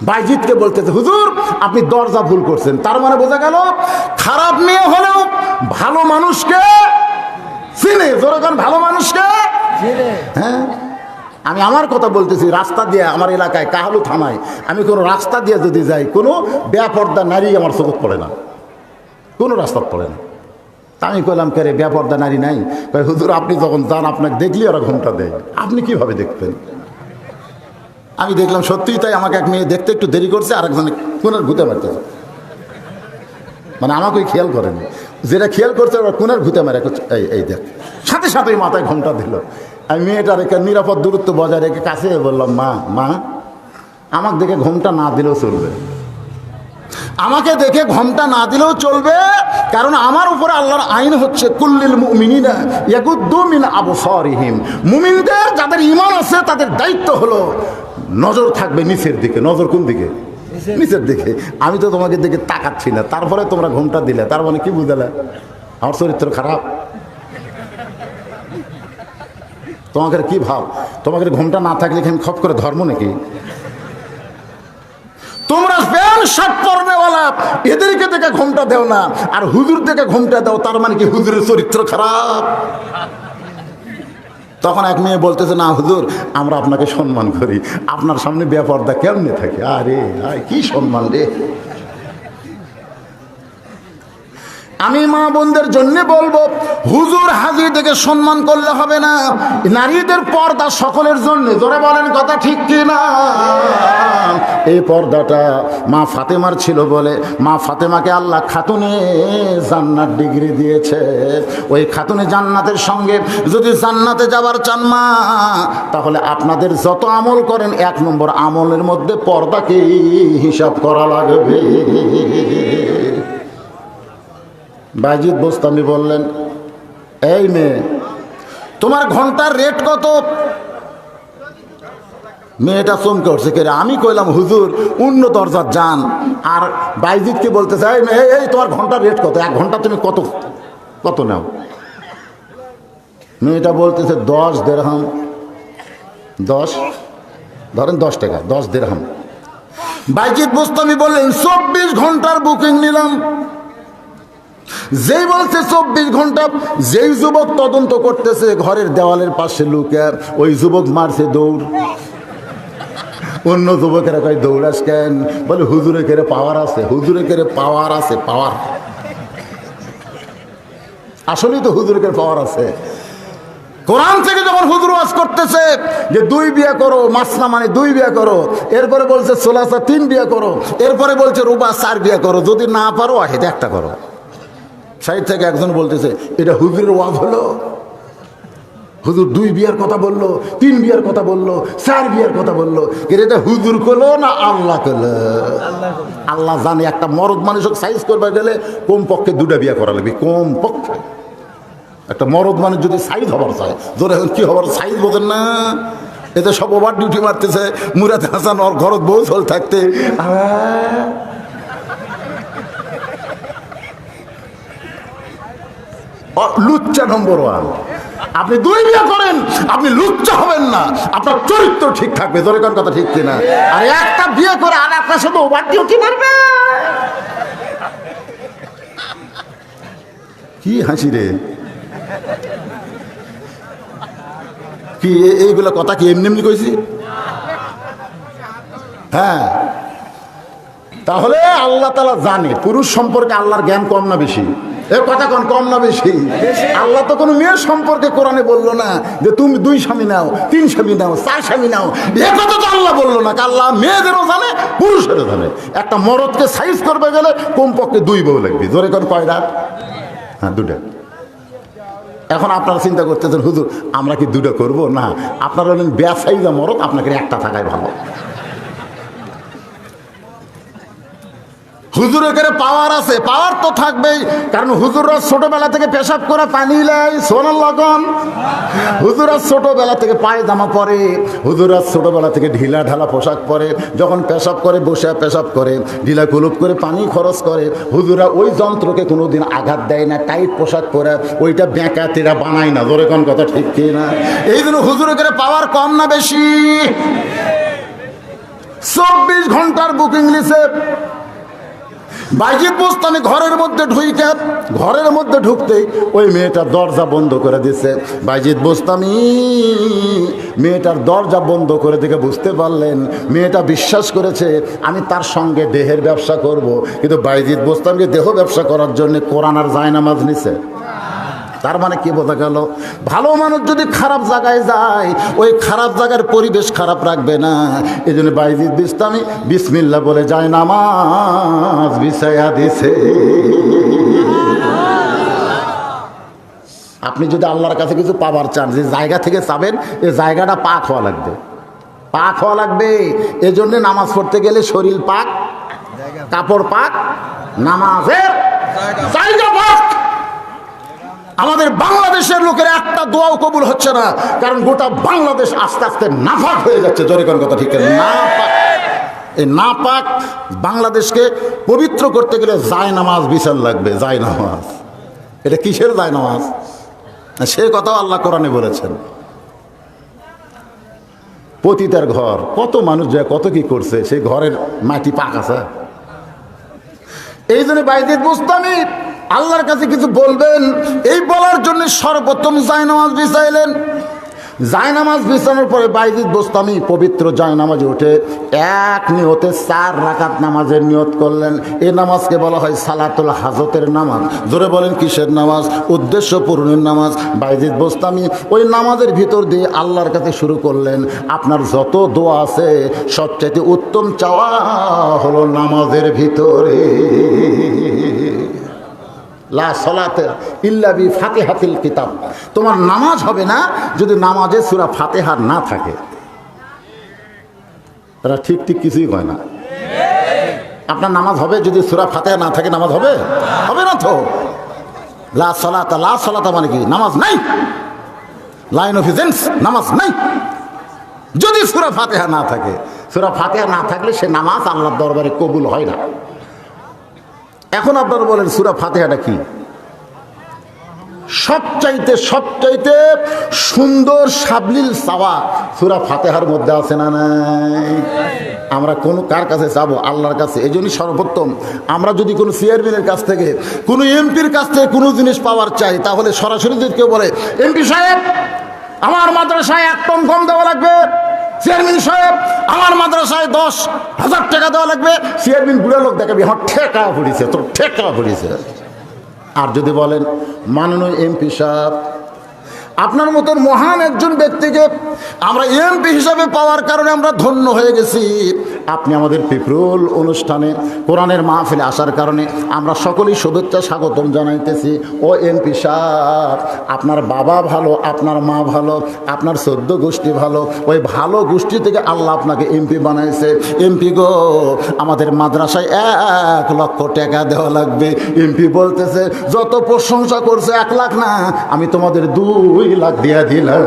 বাইজিদকে বলতেছে, হুজুর আপনি দরজা ভুল করছেন। তার মানে বোঝা গেল খারাপ মেয়ে হলেও ভালো মানুষকে চিনে। যেরকম ভালো মানুষকে হ্যাঁ, আমি আমার কথা বলতেছি। রাস্তা দিয়ে আমার এলাকায় কাহালু থানায় আমি কোনো রাস্তা দিয়ে যদি যাই, কোনো বেপর্দা নারী আমার চোখে পড়ে না, কোনো রাস্তা পড়ে না। তা আমি কইলাম কে রে, বেপর্দা নারী নাই? কই হুজুর আপনি যখন যান আপনাকে দেখলি ওরা ঘুমটা দেয়, আপনি কিভাবে দেখতেন? আমি দেখলাম সত্যিই তাই, আমাকে এক মেয়ে দেখতে একটু দেরি করছে, আর একজনে কোনার ঘুতে মারতেছে, মানে আমাকে খেয়াল করেনি, যেটা খেয়াল করছে ওরা কোনার ঘুতে মারে, এই এই দেখ, সাথে সাথেই মাথায় ঘোমটা দিল। আমি মেয়েটার একটা নিরাপদ দূরত্ব বজায় রেখে কাছে বললাম, মা মা আমাকে দেখে ঘোমটা না দিলেও চলবে, আমাকে দেখে ঘোমটা না দিলেও চলবে, কারণ আমার উপরে আল্লাহর আইন হচ্ছে কুল্লিল মুমিনিনা ইয়াগুদ্দু মিন আবসারিহিম, মুমিনদের যাদের ঈমান আছে তাদের দায়িত্ব হলো নজর থাকবে নিচের দিকে। নজর কোন দিকে? নিচের দিকে। আমি তো তোমাকে দিকে তাকাচ্ছি না, তারপরে তোমরা ঘোমটা দিলে, তার মানে কি বুঝালে? আমার চরিত্র খারাপ? তোমাকে কি ভাব, তোমাকে ঘোমটা না থাকলে আমি খপ করে ধর্ম নাকি? তোমরা প্যান্ট শার্ট পরনেওয়ালা এদেরকে দেখে ঘোমটা দেও না, আর হুজুর দেখে ঘোমটা দাও, তার মানে কি হুজুরের চরিত্র খারাপ? তখন এক মেয়ে বলতেছে, না হুজুর আমরা আপনাকে সম্মান করি, আপনার সামনে বেপর্দা কেমনে থাকে? আরে কি সম্মান রে! আমি মা বোনদের জন্য বলবো, হুজুর হাজি দেখে সম্মান করলে হবে না, নারীদের পর্দা সকলের জন্য। জোরে বলেন কথা ঠিক কিনা? এই পর্দাটা মা ফাতেমার ছিল বলে মা ফাতেমাকে আল্লাহ খাতুনে জান্নাত ডিগ্রি দিয়েছে। ওই খাতুনে জান্নাতের সঙ্গে যদি জান্নাতে যাবার চান মা, তাহলে আপনাদের যত আমল করেন 1 নম্বর আমলের মধ্যে পর্দাকে হিসাব করা লাগবে। বাজিদ বোস্তামি বললেন, এই মেয়ে তোমার ঘন্টার রেট কত? মেয়েটা চমকে উঠছে, কে রে? আমি কইলাম হুজুর অন্য দরজার যান। আর বাইজিদকে বলতেছে, এই মেয়ে এই তোমার ঘন্টার রেট কত? 1 ঘন্টা তুমি কত কত নাও? মেয়েটা বলতেছে 10 দিরহাম। 10 ধরেন 10 টাকা, 10 দিরহাম। বাইজিদ বোস্তামি বললেন 24 ঘন্টার বুকিং নিলাম। যেই বলছে 24 ঘন্টা, যেই যুবক তদন্ত করতেছে ঘরের দেওয়ালের পাশে লুকে, ওই যুবক মারছে দৌড়। অন্য যুবকেরা কয় দৌড়াস কেন? বলে হুজুরে কেড়ে পাওয়ার আছে, হুজুরে কেড়ে পাওয়ার আছে, পাওয়ার। আসলেই তো হুজুরে কেড়ে পাওয়ার আছে। কোরআন থেকে যখন হুজুর ওয়াজ করতেছে যে 2 বিয়ে করো, মাসনা মানে 2 বিয়ে করো, এরপরে বলছে সোলাসা 3 বিয়ে করো, এরপরে বলছে রুবা 4 বিয়ে করো, যদি না পারো ওয়াহিদ একটা করো। সাইড থেকে একজন বলতেছে, এটা হুজুরের ওয়াজ হলো? হুজুর 2 বিয়ার কথা বললো, 3 বিয়ার কথা বললো, 4 বিয়ার কথা বললো, এটা হুজুর কলো না আল্লাহ কলো? আল্লাহ জানে। একটা মরদ মানুষ সাইজ করবে গেলে কমপক্ষে 2টা বিয়া করা লাগবে, কমপক্ষে। একটা মরদ মানুষ যদি সাইজ হবার চায়, ধরে এখন কি হবার সাইজ বোঝেন না? এতে সব ওভার ডিউটি মারতেছে। মুরাদ হাসান ওর ঘরত বউ চল থাকতে লুচ্চা নম্বর 1। আপনি 2 বিয়ে করেন, আপনি লুচ্চা হবেন না, আপনার চরিত্র ঠিক থাকবে। ধরে কোন কথা ঠিক কিনা? আর একটা বিয়ে করে আর আপনার সাথে ওভার ডিউটি মারবে, কি হাসি রে! কি এইগুলো কথা কি এমনি এমনি কইছি? হ্যাঁ, তাহলে আল্লাহ তাআলা জানে পুরুষ সম্পর্কে আল্লাহর জ্ঞান কম না বেশি? এ কথা কম না বেশি? আল্লাহ তো কোনো মেয়ের সম্পর্কে কোরআনে বললো না যে তুমি 2 স্বামী নাও, 3 স্বামী নাও, 4 স্বামী নাও। এ কথা তো আল্লাহ বললো না। আল্লাহ মেয়েদেরও জানে, পুরুষেরও জানে। একটা মরদকে সাইজ করবে গেলে কমপক্ষে 2 বউ লাগবে। ধরে কোন কয়টা? হ্যাঁ, 2টা। এখন আপনারা চিন্তা করতেছেন, হুজুর আমরা কি 2টা করবো? না, আপনারা হলেন বেসাইজা মরদ, আপনাকে একটা থাকাই ভালো। হুজুরের কাছে পাওয়ার আছে, পাওয়ার তো থাকবেই, কারণ হুজুররা ছোটবেলা থেকে পেশাব করে পানি লাই। সোনাল্লাহ কোন হুজুররা ছোটবেলা থেকে পায়জামা পরে, হুজুররা ছোটবেলা থেকে ঢিলা ঢালা পোশাক পরে, যখন পেশাব করে বসে পেশাব করে, ঢিলা কুলুপ করে পানি খরচ করে। হুজুররা ওই যন্ত্রকে কোনোদিন আঘাত দেয় না, টাইট পোশাক পরে ওইটা বেঁকা তেরা বানায় না। ধরে কোন কথা ঠিক কি না? এই জন্য হুজুরের কাছে পাওয়ার কম না বেশি? 24 ঘন্টার বুকিং লিছে। বাইজিদ বোস্তামি ঘরের মধ্যে ঢুকতেই ওই মেয়েটার দরজা বন্ধ করে দিছে। বাইজিদ বোস্তামি মেয়েটার দরজা বন্ধ করে দেখে বুঝতে পারলেন মেয়েটা বিশ্বাস করেছে আমি তার সঙ্গে দেহের ব্যবসা করব, কিন্তু বাইজিদ বোস্তামিকে দেহ ব্যবসা করার জন্য কোরআন আর জায়নামাজ নিছে। তার মানে কি বোঝা গেল, ভালো মানুষ যদি খারাপ জায়গায় যায় ওই খারাপ জায়গার পরিবেশ খারাপ রাখবে না। এই জন্য বাইজিদ বোস্তামি বিসমিল্লাহ বলে জায়নামাজ বিছায়া দিছে। আপনি যদি আল্লাহর কাছে কিছু পাবার চান, যে জায়গা থেকে চাবেন এই জায়গাটা পাক হওয়া লাগবে, পাক হওয়া লাগবে। এজন্য নামাজ পড়তে গেলে শরীর পাক, কাপড় পাক, নামাজের জায়গা পাক। আমাদের বাংলাদেশের লোকের একটা দোয়াও কবুল হচ্ছে না, কারণ গোটা বাংলাদেশ আস্তে আস্তে নাপাক হয়ে যাচ্ছে। জোরে কোন কথা ঠিক না? এই নাপাক বাংলাদেশকে পবিত্র করতে গেলে জায়নামাজ বিছান লাগবে। জায়নামাজ এটা কিসের জায়নামাজ? সে কথাও আল্লাহ কোরআনে বলেছেন। পতিতার ঘর, কত মানুষ যায় কত কি করছে, সেই ঘরের মাটি পাক আছে। এই জন্য বাইজিদ বোস্তামি আল্লাহর কাছে কিছু বলবেন, এই বলার জন্য সর্বপ্রথম জায়নামাজ বিছাইলেন। জায়নামাজ বিছানোর পরে বাইজিদ বোস্তামি পবিত্র জায়নামাজে উঠে এক নিয়তে 4 রাকাত নামাজের নিয়ত করলেন। এই নামাজকে বলা হয় সালাতুল হাজতের নামাজ। জোরে বলেন কিসের নামাজ? উদ্দেশ্য পূরণের নামাজ। বাইজিদ বোস্তামি ওই নামাজের ভিতর দিয়ে আল্লাহর কাছে শুরু করলেন, আপনার যত দোয়া আছে সবচাইতে উত্তম চাওয়া হলো নামাজের ভিতরে। লা সলাতে ইল্লা বি ফাতিহাতিল কিতাব। তোমার নামাজ হবে না যদি নামাজে সূরা ফাতিহা না থাকে। এরা ঠিক কিছুই কয় না। আপনার নামাজ হবে যদি সূরা ফাতিহা না থাকে? নামাজ হবে? হবে না তো। লা সলাতা মানে কি? নামাজ নাই, লাইন অফ এজেন্স, নামাজ নাই যদি সূরা ফাতিহা না থাকে। সূরা ফাতিহা না থাকলে সে নামাজ আল্লাহর দরবারে কবুল হয় না। এখন আপনারা বলেন সূরা ফাতিহাটা কি? সবচাইতে সুন্দর সাবলীল চাওয়া সূরা ফাতিহার মধ্যে আছে না নাই? আমরা কার কাছে চাবো? আল্লাহর কাছে। এই জন্যই সর্বপ্রথম আমরা যদি কোনো চেয়ারম্যানের কাছ থেকে, কোনো এমপির কাছ থেকে কোনো জিনিস পাওয়ার চাই, তাহলে সরাসরি যদি কেউ বলে এমপি সাহেব আমার মাদ্রাসায় 1 টন গম দেওয়া লাগবে, চেয়ারম্যান সাহেব আমার মাদ্রাসায় 10,000 টাকা দেওয়া লাগবে, চেয়ারম্যান বুড়া লোক দেখাবি আমার ঠেকা পড়িছে, তোর ঠেকা পড়িছে। আর যদি বলেন মাননীয় এমপি সাহেব, আপনার মতন মহান একজন ব্যক্তিকে আমরা এমপি হিসাবে পাওয়ার কারণে আমরা ধন্য হয়ে গেছি। আপনি আমাদের পিপরুল অনুষ্ঠানে কোরআনের মাহফিলে আসার কারণে আমরা সকলেই শুভেচ্ছা স্বাগতম জানাইতেছি। ও এমপি সাহেব, আপনার বাবা ভালো, আপনার মা ভালো, আপনার 14 গোষ্ঠী ভালো, ওই ভালো গোষ্ঠী থেকে আল্লাহ আপনাকে এমপি বানাইছে। এমপি গো, আমাদের মাদ্রাসায় 1 লক্ষ টাকা দেওয়া লাগবে। এমপি বলতেছে, যত প্রশংসা করছে 1 লাখ না, আমি তোমাদের 2 লাখ দিয়া দিলাম।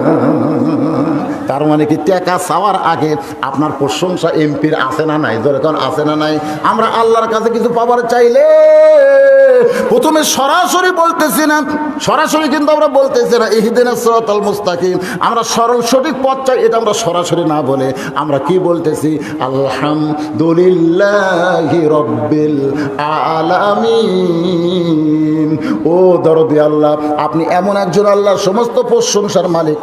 তার মানে কি টাকা চাওয়ার আগে আপনার প্রশংসা এমপির আছে না নাই? যখন আছে না নাই? আমরা আল্লাহর কাছে কিছু পাবার চাইলে প্রথমে সরাসরি বলতেছি না, সরাসরি কিন্তু আমরা বলতেছি না ইহদিনাস সিরাতাল মুস্তাকিম, আমরা সরল সঠিক পথ চাই, এটা আমরা সরাসরি না বলে আমরা কি বলতেছি? আলহামদুলিল্লাহি রাব্বিল আলামিন। ও দরদি আল্লাহ, আপনি এমন একজন আল্লাহ, সমস্ত প্রশংসার মালিক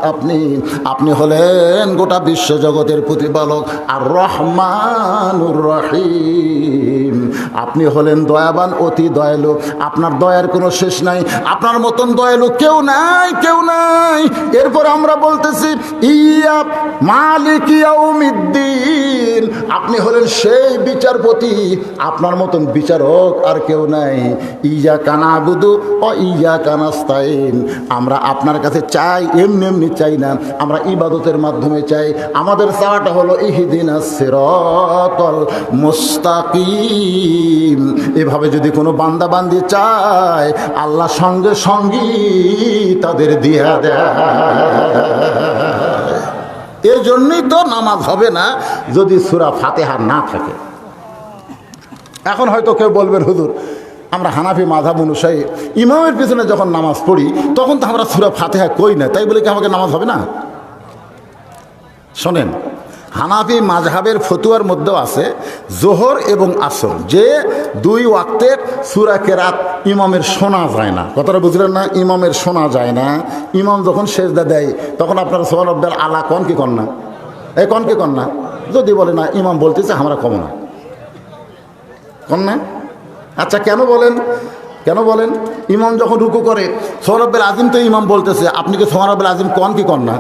আপনি হলেন গোটা বিশ্ব জগতের প্রতিপালক। আর রহমানুর রহিম, আপনি হলেন দয়াবান, অতি দয়ালু। আপনার দয়ার কোনো শেষ নাই, আপনার মতন দয়ালু কেউ নাই, কেউ নাই। এরপর আমরা বলতেছি ইয়া মালিক ইয়াউমিদ্দিন, আপনি হলেন সেই বিচারপতি, আপনার মতন বিচারক আর কেউ নাই। ইয়্যাকা না'বুদু ওয়া ইয়্যাকা নাস্তাইন, আমরা আপনার কাছে চাই, এমনি চাই না, আমরা ইবাদতের মাধ্যমে চাই। আমাদের চাওয়াটা হলো ইহদিনাস সিরাতাল মুস্তাকিম। এভাবে যদি কোনো বান্দা বান্দি চায়, আল্লাহ সঙ্গে সঙ্গী তাদের দিয়া দেয়। এর জন্যই তো নামাজ হবে না যদি সূরা ফাতিহা না থাকে। এখন হয়তো কেউ বলবেন, হুজুর আমরা হানাফি মাযহাব অনুযায়ী ইমামের পিছনে যখন নামাজ পড়ি তখন তো আমরা সূরা ফাতিহা কই না, তাই বলে কি আমাকে নামাজ হবে না? শোনেন, হানাফি মাযহাবের ফতুয়ার মধ্যেও আছে জোহর এবং আসর যে দুই ওয়াক্তের সূরা কেরাত ইমামের শোনা যায় না। কথাটা বুঝলেন না? ইমামের শোনা যায় না। ইমাম যখন সেজদা দেয় তখন আপনারা সুবহান রাব্বিয়াল আলা কোন কি কন না? এই কোন কি কন না? যদি বলে না ইমাম বলতেছে আমরা কম না কন না। আচ্ছা কেন বলেন? কেন বলেন? ইমাম যখন রুকু করে সুবহান রাব্বিয়াল আযীম তো ইমাম বলতেছে, আপনি কি সুবহান রাব্বিয়াল আযীম কোন কি কন না?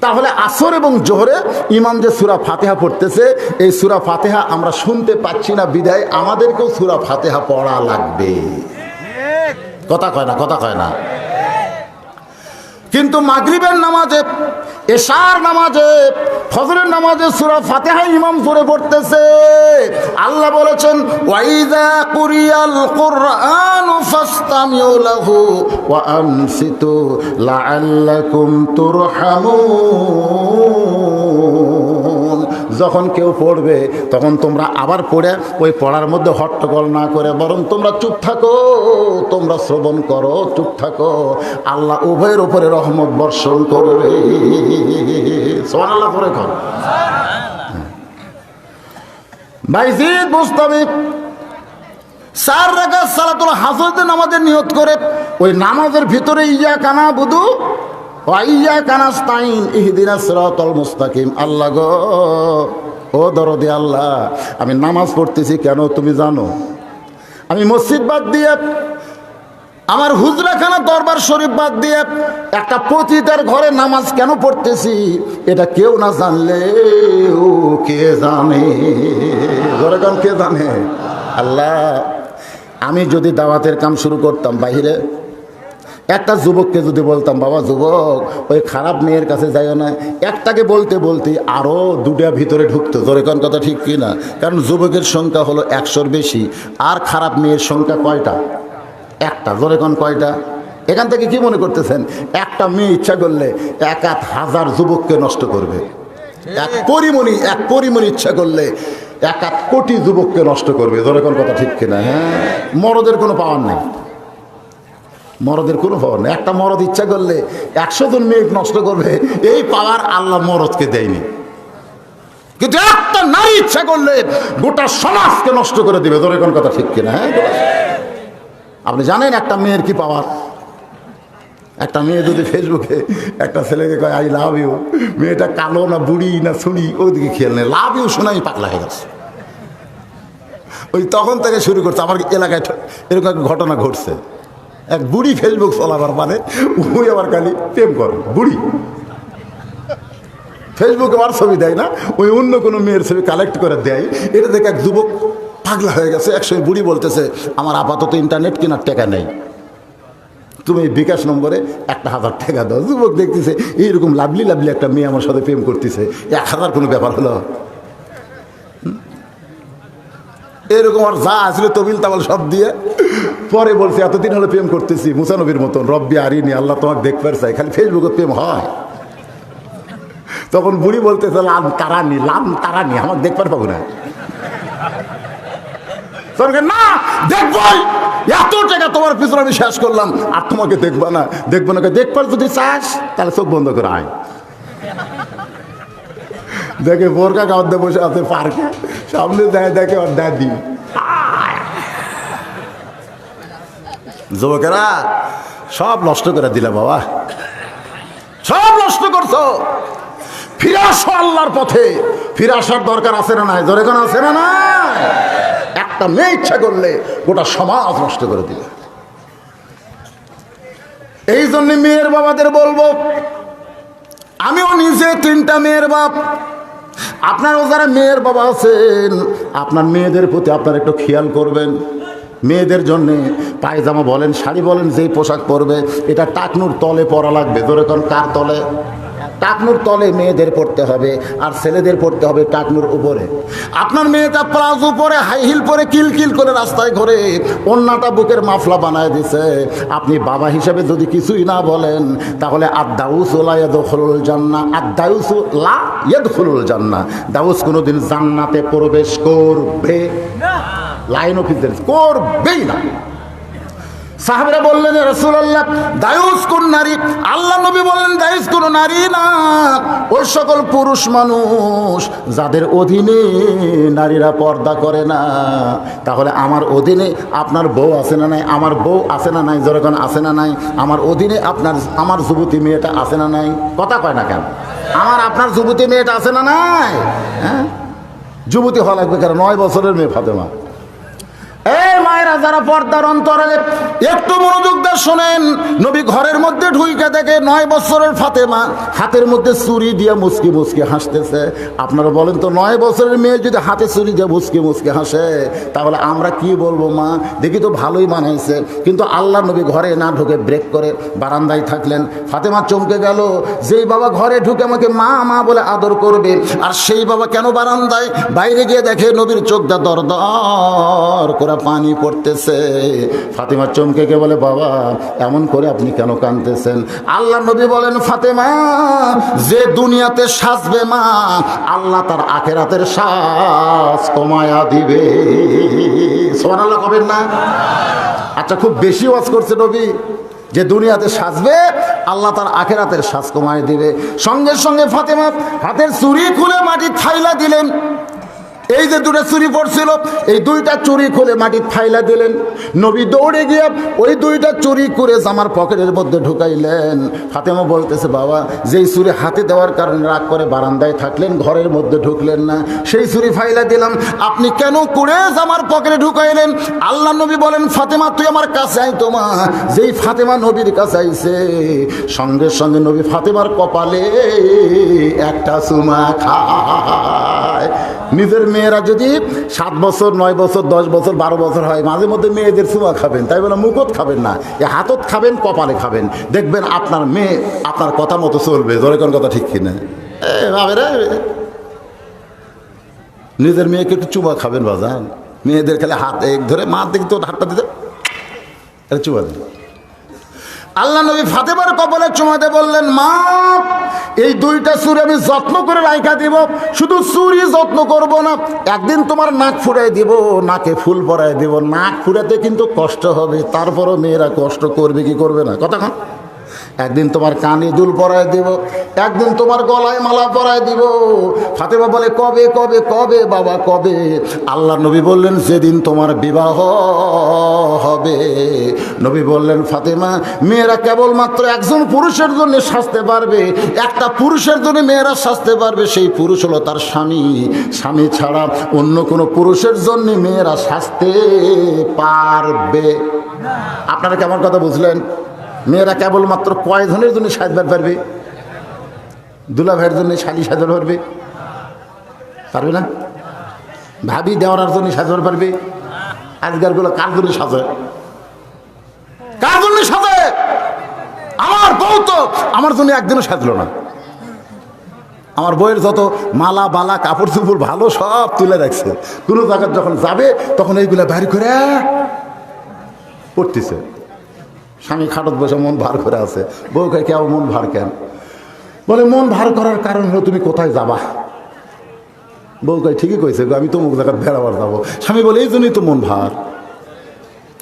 তাহলে আসর এবং জোহরে ইমাম যে সূরা ফাতিহা পড়তেছে এই সূরা ফাতিহা আমরা শুনতে পাচ্ছি না বিধায় আমাদেরকেও সূরা ফাতিহা পড়া লাগবে। কথা কয় না? কথা কয় না? কিন্তু মাগরিবের নামাজে, এশার নামাজে, ফজরের নামাজে সূরা ফাতিহা ইমাম জোরে পড়তেছে। আল্লাহ বলেছেন ওয়াইযা কুরিয়াল কুরআনু ফাসতামিউ লাহু ওয়া আনসিতু লাআল্লাকুম তুরহামুন। যখন কেউ পড়বে তখন তোমরা আবার পড়ে ওই পড়ার মধ্যে হট্টগোল না করে বরং তোমরা চুপ থাকো, তোমরা শ্রবণ করো, চুপ থাকো, আল্লাহ উভয়ের উপরে রহমত বর্ষণ করবে। সুবহানাল্লাহ পড়ে কর বাইজিদ মুস্তাবি 4 রাকাত সালাতুল হাজরের নামাজের নিয়ত করে ওই নামাজের ভিতরে ইয়্যাকা না'বুদু ওয়া ইয়্যাকা নাস্তাইন ইহদিনাস সিরাতাল মুস্তাকিম। আল্লাহ গো, ও দরদি আল্লাহ, আমি নামাজ পড়তেছি কেন তুমি জানো? আমি মসজিদ বাদ দিয়ে, আমার হুজরাখানা দরবার শরীফ বাদ দিয়ে একটা পতিতার ঘরে নামাজ কেন পড়তেছি এটা কেউ না জানলে কে জানে? জোরে কে জানে? আল্লাহ, আমি যদি দাওয়াতের কাম শুরু করতাম বাইরে, একটা যুবককে যদি বলতাম বাবা যুবক ওই খারাপ মেয়ের কাছে যাইও না, একটাকে বলতে বলতে আরও দুটা ভিতরে ঢুকতো। জোরে কোন কথা ঠিক কি না? কারণ যুবকের সংখ্যা হলো 100-র বেশি আর খারাপ মেয়ের সংখ্যা কয়টা? একটা। জোরে কোন কয়টা? এখান থেকে কি মনে করতেছেন একটা মেয়ে ইচ্ছা করলে 1000 যুবককে নষ্ট করবে? এক পরিমণি ইচ্ছা করলে 1 কোটি যুবককে নষ্ট করবে। জোরে কোন কথা ঠিক কিনা? হ্যাঁ, মরদের কোনো পাওয়ার নেই, মরদের কোনো পাওয়ার নেই। একটা মরদ ইচ্ছা করলে 100 জন মেয়ে নষ্ট করবে, এই পাওয়ার আল্লাহ মরদকে দেয়নি। কিন্তু একটা নারী ইচ্ছা করলে গোটা সমাজকে নষ্ট করে দিবে। জোরে কোন কথা ঠিক কিনা? হ্যাঁ, আপনি জানেন একটা মেয়ের কি পাওয়ার? একটা মেয়ে যদি ফেসবুকে একটা ছেলেকে কয় আই লাভ ইউ, মেয়েটা কালো না বুড়ি না ছুড়ি ওইদিকে খেয়াল নেই, লাভ ইউ শোনাই পাগলা হয়ে গেছে। ওই তখন থেকে শুরু করছে। আমার এলাকায় এরকম একটা ঘটনা ঘটছে। এক বুড়ি ফেসবুক চলাবার মানে ওই আবার খালি প্রেম করে। বুড়ি ফেসবুকে আমার ছবি দেয় না, ওই অন্য কোনো মেয়ের ছবি কালেক্ট করে দেয়। এটা দেখে এক যুবক পাগলা হয়ে গেছে। একসময় বুড়ি বলতেছে আমার আপাতত ইন্টারনেট কেনার টাকা নেই, তুমি বিকাশ নম্বরে 1000 টাকা দাও। যুবক দেখতেছে এইরকম লাভলি একটা মেয়ে আমার সাথে প্রেম করতেছে, 1000 কোনো ব্যাপার হলো? এরকম আর যা আসলে তবিল তাবল সব দিয়ে পরে বলছে এতদিন হলো প্রেম করতেছি মুসা নবীর মতন, রব্বি আরিনি, আল্লাহ তোমাকে দেখবার চাই, খালি ফেসবুকে প্রেম হয়। তখন বুড়ি বলতেছে লাম তারানি আমাকে দেখবার পাবো না। না দেখবই, এত টাকা তোমার পিছনে আমি শেষ করলাম আর তোমাকে দেখবো না। দেখবার যদি চাস তাহলে চোখ বন্ধ করে আয়। দেখে বোরকা গাঁদে বসে আছে পার্কে, সামনে দেখে ওর দাদি। যুবকেরা সব নষ্ট করে দিলে বাবা, সব নষ্ট করছো। ফিরে আসো আল্লাহর পথে। ফিরে আসার দরকার আছে না নাই? জোরে কোন আছে না নাই? একটা মেয়ে ইচ্ছা করলে গোটা সমাজ নষ্ট করে দিবে। এই জন্য মেয়ের বাবাদের বলবো, আমিও নিজে 3টা মেয়ের বাপ। আপনারাও যারা মেয়ের বাবা আছেন আপনার মেয়েদের প্রতি আপনারা একটু খেয়াল করবেন। মেয়েদের জন্যে পায়জামা বলেন, শাড়ি বলেন, যেই পোশাক পরবে এটা টাকনুর তলে পরা লাগবে। ধরে কোন কার তলে? টাকনুর তলে মেয়েদের পড়তে হবে, আর ছেলেদের পড়তে হবে টাকনুর উপরে। আপনার মেয়েটা প্লাজো পরে হাই হিল পরে কিলকিল করে রাস্তায় ঘোরে, ওন্নাটা বুকের মাফলা বানায় দিছে। আপনি বাবা হিসাবে যদি কিছুই না বলেন তাহলে আদ-দাউসু লা ইয়াদখুলুল জান্নাহ, আদ-দাউসু লা ইয়াদখুলুল জান্নাহ, দাউস কোনোদিন জান্নাতে প্রবেশ করবে না। লাইন অফ ইজ করবেই না। সাহাবীরা বললেন, রাসূলুল্লাহ দায়ুস কোন নারী? আল্লাহ নবী বললেন, দায়ুস কোন নারী না, ওই সকল পুরুষ মানুষ যাদের অধীনে নারীরা পর্দা করে না। তাহলে আমার অধীনে আপনার বউ আছে না নাই? আমার বউ আছে না নাই? যখন আছে না নাই? আমার অধীনে আমার যুবতী মেয়েটা আছে না নাই? কথা কয় না কেন? আপনার যুবতী মেয়েটা আছে না নাই? হ্যাঁ, যুবতী হওয়া লাগবে কারণ 9 বছরের মেয়ে ফাতেমা। এই মায়েরা যারা পর্দার অন্তরে, একটু মনোযোগ দিয়ে শোনেন। নবী ঘরের মধ্যে ঢুইকে দেখে 9 বছরের ফাতেমা হাতের মধ্যে ছুরি দিয়ে মুচকি মুচকি হাসতেছে। আপনারা বলেন তো, 9 বছরের মেয়ে যদি হাতে ছুরি দিয়ে মুচকি মুচকি হাসে, তাহলে আমরা কি বলবো? মা দেখি তো ভালোই বানাইছে। কিন্তু আল্লাহ নবী ঘরে না ঢুকে ব্রেক করে বারান্দায় থাকলেন। ফাতেমা চমকে গেল, যেই বাবা ঘরে ঢুকে আমাকে মা মা বলে আদর করবে, আর সেই বাবা কেন বারান্দায়? বাইরে গিয়ে দেখে নবীর চোখটা দর দর করে পানি পড়তেছে। ফাতেমা চমকে কে বলে, বাবা এমন করে আপনি কেন কাঁদতেছেন? আল্লাহ নবী বলেন, ফাতেমা যে দুনিয়াতে সাজবে মা, আল্লাহ তার আখিরাতের সাজ কমায়া দিবে। সুবহানাল্লাহ কবেন না? আচ্ছা, খুব বেশি ওয়াজ করছে নবী। যে দুনিয়াতে সাজবে, আল্লাহ তার আখিরাতের সাজ কমায় দিবে। সঙ্গে সঙ্গে ফাতেমা হাতের চুড়ি খুলে মাটি থাইলা দিলেন। এই যে দুটো চুরি পড়ছিল, এই 2টা চুরি খুলে মাটি ফাইলা দিলেন। নবী দৌড়ে গিয়ে ওই 2টা চুরি করে জামার পকেটের মধ্যে ঢুকাইলেন। ফাতেমা বলতেছে, বাবা যেই চুরি হাতে দেওয়ার কারণে রাগ করে বারান্দায় থাকলেন, ঘরের মধ্যে ঢুকলেন না, সেই চুরি ফাইলা দিলাম, আপনি কেন করে জামার পকেটে ঢুকাইলেন? আল্লাহ নবী বলেন, ফাতেমা তুই আমার কাছে আই। তোমা যেই ফাতেমা নবীর কাছে আইছে, সঙ্গে সঙ্গে নবী ফাতেমার কপালে একটা চুমা খায়। নিজের মেয়েরা যদি 7 বছর 9 বছর 10 বছর 12 বছর হয়, মাঝে মধ্যে মেয়েদের চুমা খাবেন। তাই বলে মুখত খাবেন না, এ হাতত খাবেন, কপালে খাবেন। দেখবেন আপনার মেয়ে আপনার কথা মতো চলবে। জোরে কোন কথা ঠিক কিনা? নিজের মেয়েকে একটু চুমা খাবেন বাজান। মেয়েদের খেলে হাত এক ধরে মা দেখি তো হাতটা দিতে চুমা দেন। আল্লাহ নবী ফাতেমার কপালে চুমাতে বললেন, মা এই 2টা চুরি আমি যত্ন করে রাইখা দিব। শুধু চুরি যত্ন করব না, একদিন তোমার নাক ফুরাই দিব, নাকে ফুল পরাই দিব। নাক ফুরাতে কিন্তু কষ্ট হবে, তারপরও মেয়েরা কষ্ট করবে কি করবে না? কতক্ষণ? একদিন তোমার কানে দুল পরাই দিব, একদিন তোমার গলায় মালা পরাই দিব। ফাতেমা বলে, কবে কবে কবে বাবা কবে? আল্লাহ নবী বললেন, যেদিন তোমার বিবাহ হবে। নবী বললেন, ফাতেমা মেয়েরা কেবলমাত্র একজন পুরুষের জন্য সাজতে পারবে, একটা পুরুষের জন্য মেয়েরা সাজতে পারবে, সেই পুরুষ হলো তার স্বামী। স্বামী ছাড়া অন্য কোনো পুরুষের জন্য মেয়েরা সাজতে পারবে। আপনারা কেমন কথা বুঝলেন? মেয়েরা কেবলমাত্র কয়জনের জন্য সাজবার পারবে? দুলা ভাইয়ের জন্য শালি সাজবার পারবে? পারবে না? ভাবি দেওয়ার জন্য সাজবার পারবে? আজকাল গুলো কার জন্য সাজে? কার জন্য সাজে? আমার বউ তো আমার জন্য একদিনও সাজলো না। আমার বউয়ের যত মালা বালা কাপড় চুপড় ভালো সব তুলে রাখছে। কোনো জায়গায় যখন যাবে তখন এইগুলা বাইর করে পড়তেছে। স্বামী খাটত বসে মন ভার করে আছে। বউকে কেউ মন ভার কেন? বলে মন ভার করার কারণ হলো তুমি কোথায় যাবা। বউকে ঠিকই কইছে, আমি তো মুখ জায়গায় বেড়াবার যাবো। স্বামী বলে, এই জন্যই তো মন ভার।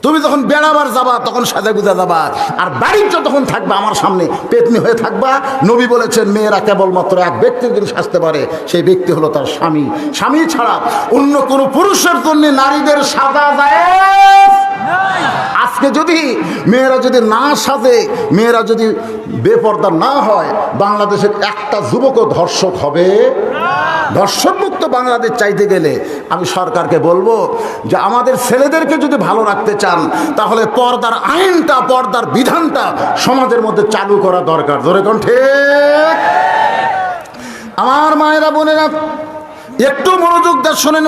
তুমি যখন বেড়াবার যাবা তখন সাজা গুজা যাবা, আর বাড়ির যতক্ষণ থাকবা আমার সামনে পেতনি হয়ে থাকবা। নবী বলেছেন, মেয়েরা কেবলমাত্র এক ব্যক্তির জন্য সাজতে পারে, সেই ব্যক্তি হলো তার স্বামী। স্বামী ছাড়া অন্য কোনো পুরুষের জন্য নারীদের সাজা যায়। আজকে যদি মেয়েরা যদি না সাজে, মেয়েরা যদি বেপর্দা না হয়, বাংলাদেশের একটা যুবকও ধর্ষক হবে? ধর্ষণমুক্ত বাংলাদেশ চাইতে গেলে আমি সরকারকে বলবো যে আমাদের ছেলেদেরকে যদি ভালো রাখতে চান, তাহলে পর্দার আইনটা, পর্দার বিধানটা সমাজের মধ্যে চালু করা দরকার। ধরে কোন ঠিক? আমার মায়েরা বোনেরা, একটু মনোযোগ দিয়ে শোনেন।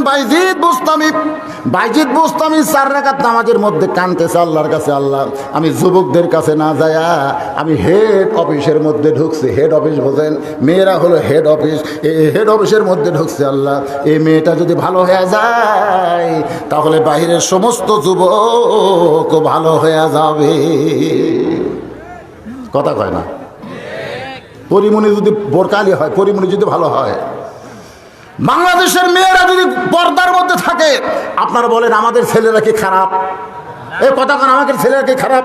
বাইজিদ বোস্তামি 4 রাকাত নামাজের মধ্যে কাঁদতেছে আল্লাহর কাছে, আল্লাহ আমি যুবকদের কাছে না যায়া আমি হেড অফিসের মধ্যে ঢুকছি। হেড অফিস বোঝেন? মেয়েরা হলো হেড অফিস। এই হেড অফিসের মধ্যে ঢুকছে। আল্লাহ এই মেয়েটা যদি ভালো হয়ে যায়, তাহলে বাহিরের সমস্ত যুবক ভালো হয়ে যাবে। কথা কয় না? পরিমণি যদি বোরকালি হয়, পরিমণি যদি ভালো হয়, বাংলাদেশের মেয়েরা যদি পর্দার মধ্যে থাকে, আপনারা বলেন আমাদের ছেলেরা কি খারাপ? এই কথা কারণ আমাদের ছেলেরা কি খারাপ?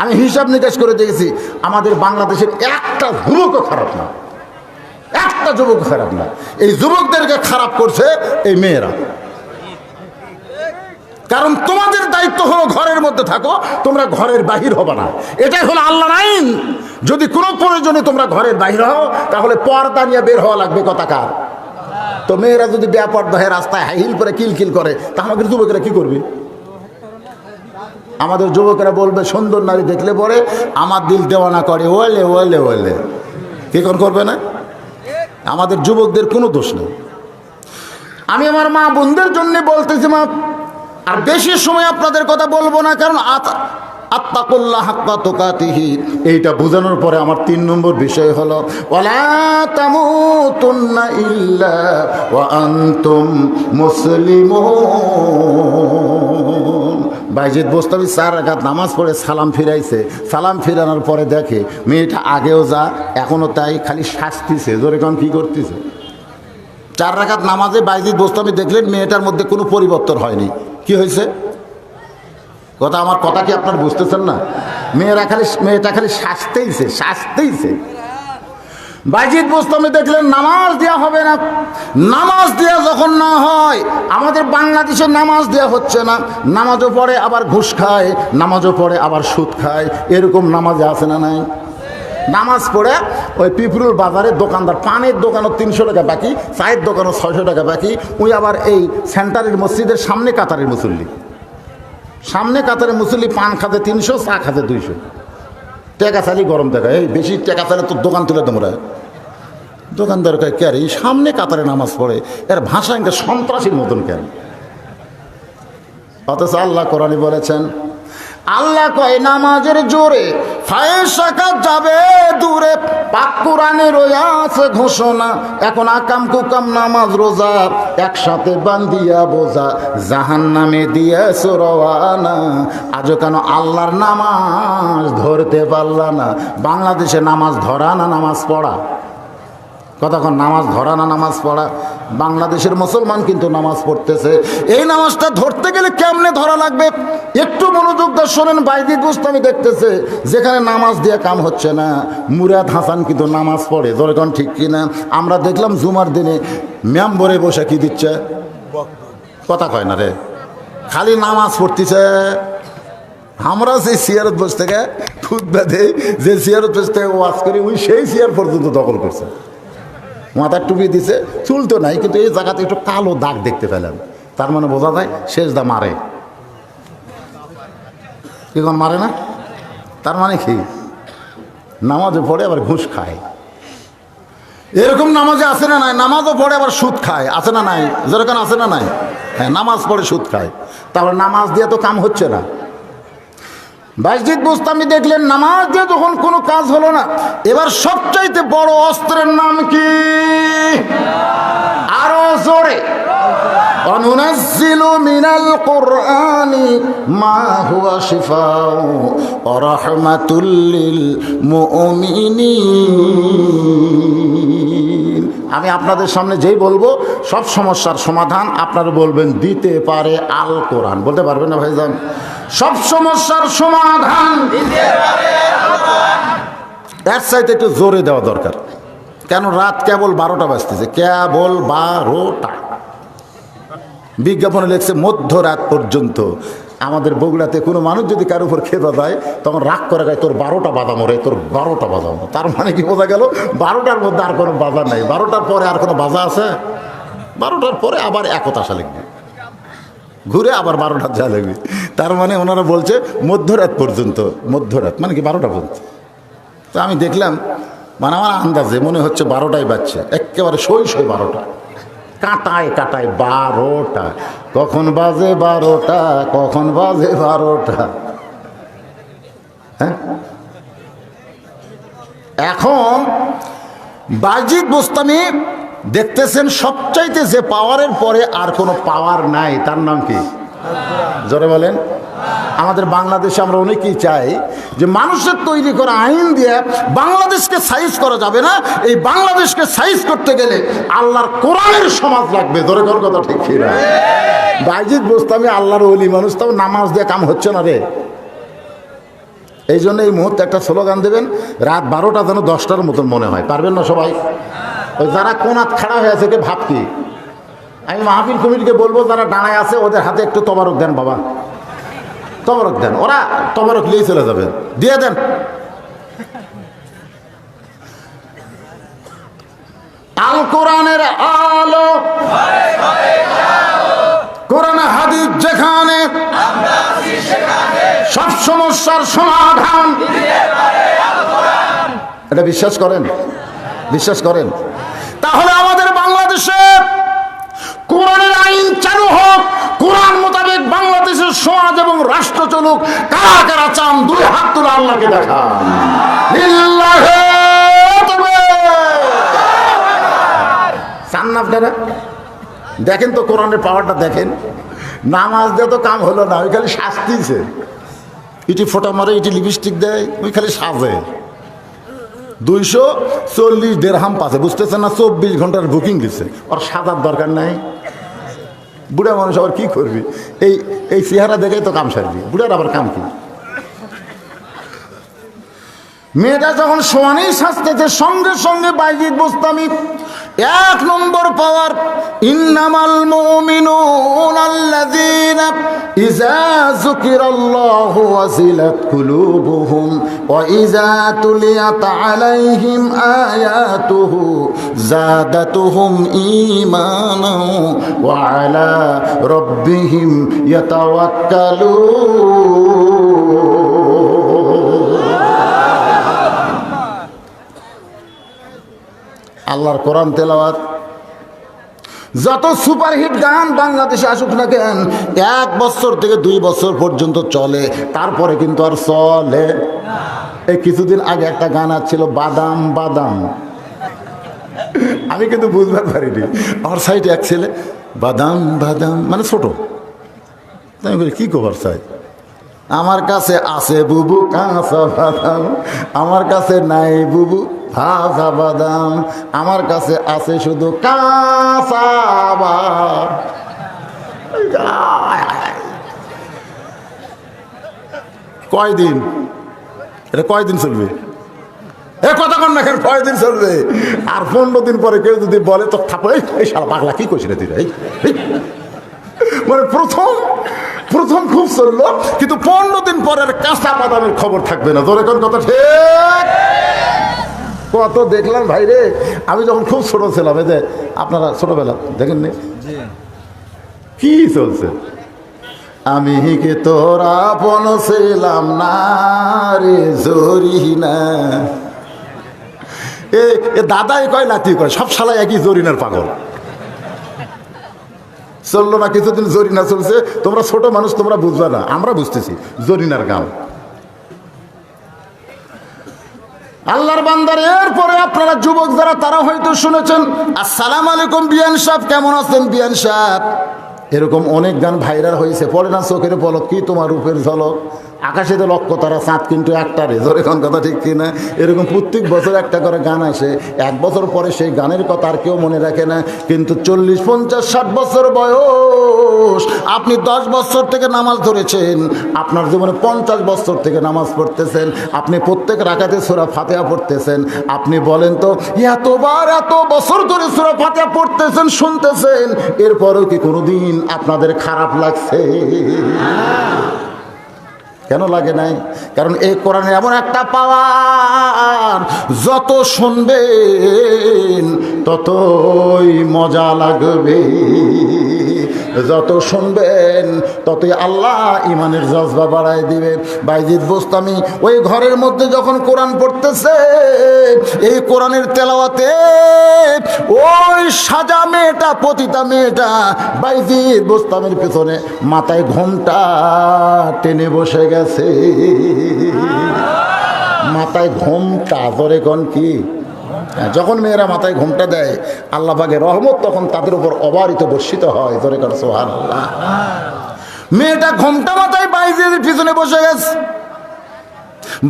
আমি হিসাব নিকাশ করে দেখেছি আমাদের বাংলাদেশের একটা যুবকও খারাপ না, একটা যুবক খারাপ না। এই যুবকদেরকে খারাপ করছে এই মেয়েরা। কারণ তোমাদের দায়িত্ব হলো ঘরের মধ্যে থাকো, তোমরা ঘরের বাহির হবে না, এটাই হলো আল্লাহর আইন। যদি কোনো প্রয়োজনে তোমরা ঘরের বাহির হও তাহলে পর্দা নিয়ে বের হওয়া লাগবে। কথাকার তো মেয়েরা যদি বেপর্দা হয়ে রাস্তায় হাই হিল করে কিলকিল করে তাহলে আমাদের যুবকেরা কি করবে? আমাদের যুবকেরা বলবে সুন্দর নারী দেখলে পরে আমার দিল দেওয়ানা করে, ওলে ওলে ওলে, কি করবে না? আমাদের যুবকদের কোনো দোষ নেই। আমি আমার মা বোনদের জন্য বলতেছি, মা আর বেশি সময় আপনাদের কথা বলবো না, কারণ আত্তাকুল্লাহ হাক্কা তুকাতিহি এইটা বোঝানোর পরে আমার 3 নম্বর বিষয় হলো ওয়ালা তামুতুন্না ইল্লা ওয়া আনতুম মুসলিমুন। বাইজিদ বোস্তামি 4 রাকাত নামাজ পড়ে সালাম ফিরাইছে, সালাম ফিরানোর পরে দেখে মেয়েটা আগেও যা এখনও তাই, খালি শাস্তিছে। জোরে কোন কি করতেছে? 4 রাকাত নামাজে বাইজিদ বোস্তামি দেখলেন মেয়েটার মধ্যে কোনো পরিবর্তন হয়নি। কি হয়েছে? কথা আমার কথা কি আপনার বুঝতেছেন না? মেয়েটা খালি শাস্তেইছে। বাইজিদ বোস্তামি দেখলেন নামাজ দেওয়া হবে না। নামাজ দেওয়া যখন না হয়, আমাদের বাংলাদেশে নামাজ দেওয়া হচ্ছে না, নামাজও পড়ে আবার ঘুষ খায়, নামাজও পড়ে আবার সুদ খায়, এরকম নামাজে আছে না নাই? নামাজ পড়ে ওই পিপুল বাজারে দোকানদার, পানের দোকানও 300 টাকা বাকি, চায়ের দোকানও 600 টাকা বাকি, ওই আবার এই সেন্টারের মসজিদের সামনে কাতারের মুসল্লি, সামনে কাতারের মুসল্লি পান খাতে 300, চা খাতে 200 টাকা চালি গরম টাকা। এই বেশি টাকা চালে তো দোকান তুলে তোমরা। দোকানদার কে আর এই সামনে কাতারে নামাজ পড়ে, এর ভাষা একটা সন্ত্রাসীর মতন কেন? অথচ আল্লাহ কোরআনে বলেছেন, আল্লাহ কয় নামাজের জোরে ফায়সাকা যাবে দূরে। পাক কোরআনে রয়েছে ঘোষণা, এখন আকাম কুকাম নামাজ রোজা একসাথে বান্ধিয়া বোঝা, জাহান্নামে দিয়েছো রওয়ানা। আজও কেন আল্লাহর নামাজ ধরতে পারলা না? বাংলাদেশে নামাজ ধরা না নামাজ পড়া? কতক্ষণ নামাজ ধরা না নামাজ পড়া? বাংলাদেশের মুসলমান কিন্তু নামাজ পড়তেছে। এই নামাজটা ধরতে গেলে কেমনে ধরা লাগবে একটু মনোযোগ দিয়ে শোনেন। বাইজিদ বোস্তামি দেখতেছে যেখানে নামাজ দিয়ে কাম হচ্ছে না, মুরাদ হাসান কিন্তু নামাজ পড়ে। ধরেন ঠিক কিনা? আমরা দেখলাম জুমার দিনে মেম্বরে বসে কি দিচ্ছে, কথা কয় না রে, খালি নামাজ পড়তেছে। আমরা যে সিয়ারত বসে থেকে খুতবা দেই, যে সিয়ারত বসে থেকে ওয়াজ করি, ওই সেই সিয়ার পর্যন্ত দখল করছে। মাথার টুপি দিছে, চুল তো নাই, কিন্তু এই জায়গাতে একটু কালো দাগ দেখতে পেলাম, তার মানে বোঝা যায় সেজদা মারে। কি কোন মারে না? তার মানে কি? নামাজও পড়ে আবার ঘুষ খায়। এরকম নামাজে আছে না নাই? নামাজও পড়ে আবার সুদ খায়, আছে না নাই? যেরকম আছে না নাই? হ্যাঁ, নামাজ পড়ে সুদ খায়। তাহলে নামাজ দিয়ে তো কাম হচ্ছে না। বাইজিদ বোস্তামি দেখলেন নামাজ দিয়ে যখন কোনো কাজ হলো না, এবার সবচাইতে বড় অস্ত্রের নাম কি? আরো জোরে, অনুনাজ্জিলু মিনাল কুরআনি মা হুয়া শিফাউ ওয়া রাহমাতুল লিল মুমিনিন। আমি আপনাদের সামনে যেই বলবো সব সমস্যার সমাধান আপনারা বলবেন দিতে পারে আল কোরআন। বলতে পারবেন না ভাইজান? সব সমস্যার সমাধান দিতে পারে আল কোরআন। এর চাইতে একটু জোরে দেওয়া দরকার। কেন? রাত কেবল 12টা বাজতেছে, কেবল 12টা। বিজ্ঞাপনে লেখছে মধ্যরাত পর্যন্ত। আমাদের বগুড়াতে কোনো মানুষ যদি কারোর উপর খেতে যায় তখন রাগ করে গায়, তোর 12টা বাজা মরে, তোর 12টা বাজা মরে। তার মানে কি বোঝা গেল? 12টার মধ্যে আর কোনো বাজা নাই। 12টার পরে আর কোনো বাজা আছে? 12টার পরে আবার একতাশা লিখবে, ঘুরে আবার 12টার যা লাগবে। তার মানে ওনারা বলছে মধ্যরাত পর্যন্ত। মধ্যরাত মানে কি? 12টা পর্যন্ত। তো আমি দেখলাম, মানে আমার আন্দাজে মনে হচ্ছে 12টাই বাজছে, একেবারে সই 12টা, কাটায় 12টা। কখন বাজে 12টা, কখন বাজে 12টা? হ্যাঁ, এখন বাইজিদ বোস্তামি দেখতেছেন সবচাইতে যে পাওয়ারের পরে আর কোনো পাওয়ার নাই, তার নাম কি? জোরে বলেন। আমাদের বাংলাদেশে আমরা অনেকেই চাই যে মানুষের তৈরি করা আইন দিয়ে বাংলাদেশকে সাইজ করা যাবে না, এই বাংলাদেশকে সাইজ করতে গেলে আল্লাহর কোরআনের সমাজ লাগবে। ধরে কোন কথা ঠিক না? বাইজিদ বোস্তামি আল্লাহর ওলি মানুষ, তাও নামাজ দিয়ে কাম হচ্ছে না রে। এই জন্য এই মুহূর্তে একটা স্লোগান দেবেন, রাত 12টা যেন 10টার মতন মনে হয়। পারবেন না সবাই? ওই যারা কোনাত খাড়া হয়ে আছে কে ভাবকি, আমি মাহফিল কমিটিকে বলবো যারা ডানায় আছে ওদের হাতে একটু তবারক দেন, বাবা তবারক দেন। ওরা তবারক নিয়ে চলে যাবেন, দিয়ে দেন। আল কোরআনের আলো, কোরআন হাদিস যেখানে, সব সমস্যার সমাধান। এটা বিশ্বাস করেন? বিশ্বাস করেন? তাহলে আমাদের বাংলাদেশে কোরআনের আইন চালু হোক, কোরআন মোতাবেক বাংলাদেশের সমাজ এবং রাষ্ট্র চলুক। কারা কারা চান দুই হাত তুলে আল্লাহকে দেখান। চান না আপনারা? দেখেন তো কোরআনের পাওয়ারটা দেখেন। নামাজ দিয়ে তো কাম হলো না, ওই খালি শাস্তিছে। ইটি ফোটা মারে, ইটি লিপস্টিক দেয়, ওই খালি সাজে। 240 দেড়হাম পাচ্ছে, বুঝতেছেন না? 24 ঘন্টার বুকিং দিচ্ছে, ওর সাজার দরকার নাই। বুড়া মানুষ আবার কি করবি? এই চেহারা দেখেই তো কাম সারবি, বুড়ার আবার কাম কি? মেয়েটা যখন সোয়ানি শাস্তেছে, সঙ্গে সঙ্গে বাইজিদ বোস্তামি 1 নম্বর পাওয়ার। ইন্নামাল মুমিনুন আল্লাযীনা ইযা যুকিরাল্লাহু ওয়াজিলাত কুলুবুহুম ওয়া ইযা তুলিয়াত আলাইহিম আয়াতুহু যাদাতুহুম ঈমানান ওয়া আলা রাব্বিহিম ইয়াতাওয়াক্কালুন। আল্লাহর কোরআন তেলাওয়াত, যত সুপারহিট গান বাংলাদেশে আসুক না কেন, 1 বছর থেকে 2 বছর পর্যন্ত চলে, তারপরে কিন্তু আর চলে। এই কিছুদিন আগে একটা গান আসছিল, বাদাম বাদাম। আমি কিন্তু বুঝবার পারিনি। আমার সাইডে এক ছেলে বাদাম বাদাম মানে ছোট, আমি বলি কি খবর চাই? আমার কাছে আছে বুবু কাঁচা বাদাম, আমার কাছে নাই বুবু ভাজা বাদাম, আমার কাছে আছে শুধু কাঁচা বাদাম। কয়দিন এটা কয়দিন চলবে? এ কথা কন না কেন? কয়দিন চলবে? আর 15 দিন পরে কেউ যদি বলে তো থাপড়, এই শালা পাগলা কি করছি রে তুই? মানে প্রথম খুব চললো, কিন্তু 15 দিন পরের কাঁচা বাদামের খবর থাকবে না। তোর এখন কথা ঠিক? কত দেখলাম ভাই রে। আমি যখন খুব ছোট ছিলাম, এই যে আপনারা ছোটবেলা দেখেননি কি চলছে? আমি কি তোরা আপন ছিলাম না রে জরিনা। এ দাদাই কয় নাতি কয়, সব শালা একই জরিনার পাগল। চললো না কিছুদিন, জরিনা চলছে। তোমরা ছোট মানুষ, তোমরা বুঝবা না, আমরা বুঝতেছি। জরিনার গান আল্লাহর বান্দার। এরপরে আপনারা যুবক যারা, তারা হয়তো শুনেছেন, আসসালামু আলাইকুম বিয়ান সাহেব, কেমন আছেন বিয়ান সাহেব? এরকম অনেক গান ভাইরাল হয়েছে। পড়ে না চোখের পলক কি তোমার রূপের ঝলক, আকাশে তো লক্ষ্য তারা, চাঁদ কিন্তু একটা রে। ধরে কোন কথা ঠিক কিনা? এরকম প্রত্যেক বছর একটা করে গান আসে। 1 বছর পরে সেই গানের কথা আর কেউ মনে রাখে না। কিন্তু 40, 50, 60 বছর বয়স, আপনি 10 বছর থেকে নামাজ ধরেছেন, আপনার জীবনে 50 বছর থেকে নামাজ পড়তেছেন, আপনি প্রত্যেক রাকাতে সূরা ফাতিহা পড়তেছেন। আপনি বলেন তো, এত বছর ধরে সূরা ফাতিহা পড়তেছেন, শুনতেছেন, এরপরেও কি কোনোদিন আপনাদের খারাপ লাগছে? কেন লাগে নাই? কারণ এই কোরআনে এমন একটা পাওয়ার, যত শুনবেন ততই মজা লাগবে, যত শুনবেন ততই আল্লাহ ইমানের জজবা বাড়ায় দিবে। বাইজিদ বোস্তামি ওই ঘরের মধ্যে যখন কোরআন পড়তেছে, এই কোরআনের তেলাওয়াতে ওই সাজা মেয়েটা, পতিতা মেয়েটা বাইজিদ বোস্তামির পেছনে মাথায় ঘোমটা টেনে বসে গেছে। মাথায় ঘোমটা, ধরে কোন কি? যখন মেয়েরা মাথায় ঘোমটা দেয়, আল্লাহ পাকের রহমত তখন তাদের উপর অবারিত বর্ষিত হয়। ধরে কর সুবহানাল্লাহ। মেয়েটা ঘোমটা মাথায় বাইজিদের পিছনে বসে গেছে।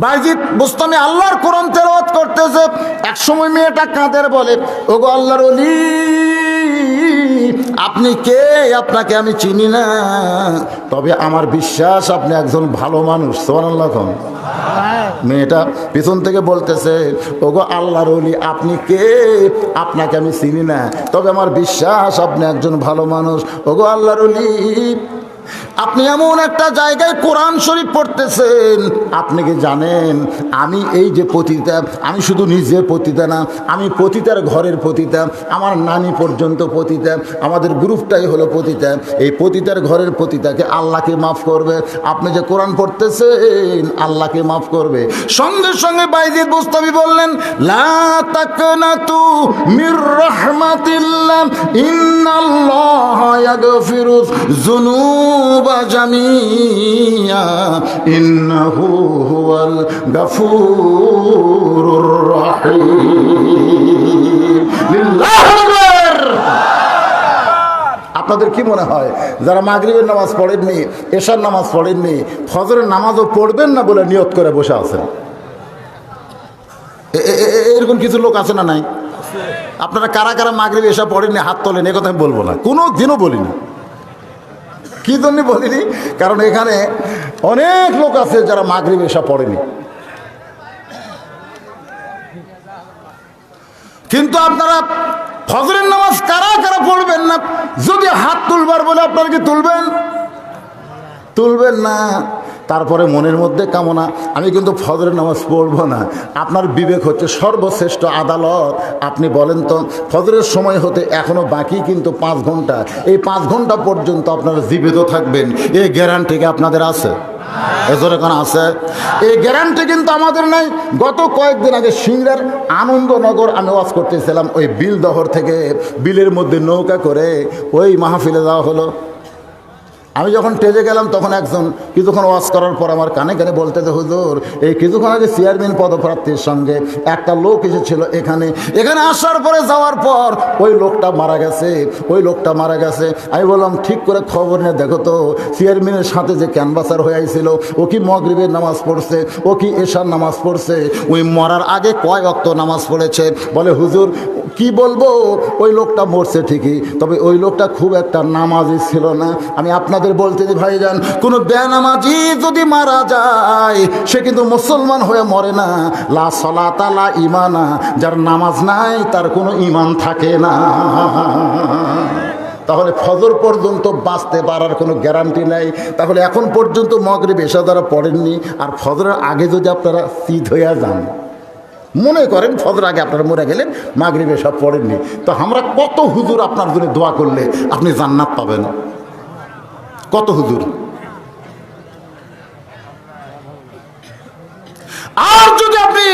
বাইজিদ বুস্তামি আল্লাহর কোরআন তেলাওয়াত করতেছে। এক সময় মেয়েটা কাঁদের বলে, ওগো আল্লাহর ওলি, আপনি কে? আপনাকে আমি চিনি না, তবে আমার বিশ্বাস আপনি একজন ভালো মানুষ। সুবহানাল্লাহ। মেয়েটা পিছন থেকে বলতেছে, ওগো আল্লাহর ওলি, আপনি কে? আপনাকে আমি চিনি না, তবে আমার বিশ্বাস আপনি একজন ভালো মানুষ। ওগো আল্লাহর ওলি, আপনি এমন একটা জায়গায় কোরআন শরীফ পড়তেছেন, আপনি কি জানেন আমি এই যে পতিতা, আমি শুধু নিজে পতিতা না, আমি পতিতার ঘরের পতিতা, আমার নানি পর্যন্ত পতিতা, আমাদের গ্রুপটাই হলো পতিতা। এই পতিতার ঘরের পতিতাকে আল্লাহকে মাফ করবে। আপনি যে কোরআন পড়তেছেন আল্লাহকে মাফ করবে। সঙ্গে সঙ্গে বাইজিদ বুস্তামি বললেন, লা তাকনাতু মির রাহমাতিল্লাহ ইন্নাল্লাহা ইয়াগফিরুয যুনুবা জামিয়া ইন্নাহু হুয়াল গাফুরুর রাহিম। লিল্লাহু আকবার। আপনাদের কি মনে হয় যারা মাগরিবের নামাজ পড়েননি, এশার নামাজ পড়েননি, ফজরের নামাজও পড়বেন না বলে নিয়ত করে বসে আছেন? এরকম কিছু লোক আছে না নাই? আপনারা কারা কারা মাগরিব এশা পড়েননি হাত তোলেন। এ কথা আমি বলবো না, কোনো দিনও বলিনি। কি জন্য বলিনি? কারণ এখানে অনেক লোক আছে যারা মাগরিব এশা পড়েনি। কিন্তু আপনারা ফজরের নামাজ কারা কারা পড়বেন না? যদি হাত তুলবার বলে আপনারা কি তুলবেন? তুলবেন না। তারপরে মনের মধ্যে কামনা, আমি কিন্তু ফজরের নামাজ পড়বো না। আপনার বিবেক হচ্ছে সর্বশ্রেষ্ঠ আদালত। আপনি বলেন তো, ফজরের সময় হতে এখনো বাকি কিন্তু 5 ঘন্টা। এই 5 ঘন্টা পর্যন্ত আপনারা জীবিত থাকবেন, এই গ্যারান্টি কি আপনাদের আছে? এজোরে কোন আছে? এই গ্যারান্টি কিন্তু আমাদের নাই। গত কয়েকদিন আগে সিংড়ার আনন্দনগর আমি ওয়াজ করতেছিলাম, ওই বিলদহর থেকে বিলের মধ্যে নৌকা করে ওই মাহফিলে যাওয়া হলো। আমি যখন স্টেজে গেলাম তখন একজন কিছুক্ষণ ওয়াজ করার পর আমার কানে কানে বলতে যে, হুজুর, এই কিছুক্ষণ আগে চেয়ারম্যান পদপ্রার্থীর সঙ্গে একটা লোক এসেছিল এখানে আসার পরে যাওয়ার পর ওই লোকটা মারা গেছে, ওই লোকটা মারা গেছে। আমি বললাম, ঠিক করে খবর নিয়ে দেখো তো, চেয়ারম্যানের সাথে যে ক্যানভাসার হয়ে আইছিল, ও কি মাগরিবের নামাজ পড়ছে, ও কি এশার নামাজ পড়ছে, ওই মরার আগে কয় ওয়াক্ত নামাজ পড়েছে? বলে, হুজুর কি বলবো, ওই লোকটা মরছে ঠিকই, তবে ওই লোকটা খুব একটা নামাজি ছিল না। আমি আপনাদের বলতে যে ভাইজান, কোনো বেনামাজি যদি মারা যায় সে কিন্তু মুসলমান হয়ে মরে না। লা সালাতা লা ঈমানা, যার নামাজ নাই তার কোনো ঈমান থাকে না। তাহলে ফজর পর্যন্ত বাঁচতে পারার কোনো গ্যারান্টি নাই। তাহলে এখন পর্যন্ত মাগরিব এশা যারা পড়েননি, আর ফজরের আগে যদি আপনারা শীত হইয়া যান, মনে করেন ফজর আগে আপনারা মরে গেলেন, মাগরিব এশা পড়েননি, তো আমরা কত হুজুর আপনার জন্য দোয়া করলে আপনি জান্নাত পাবেন? কত হুজুর। আর যদি আপনি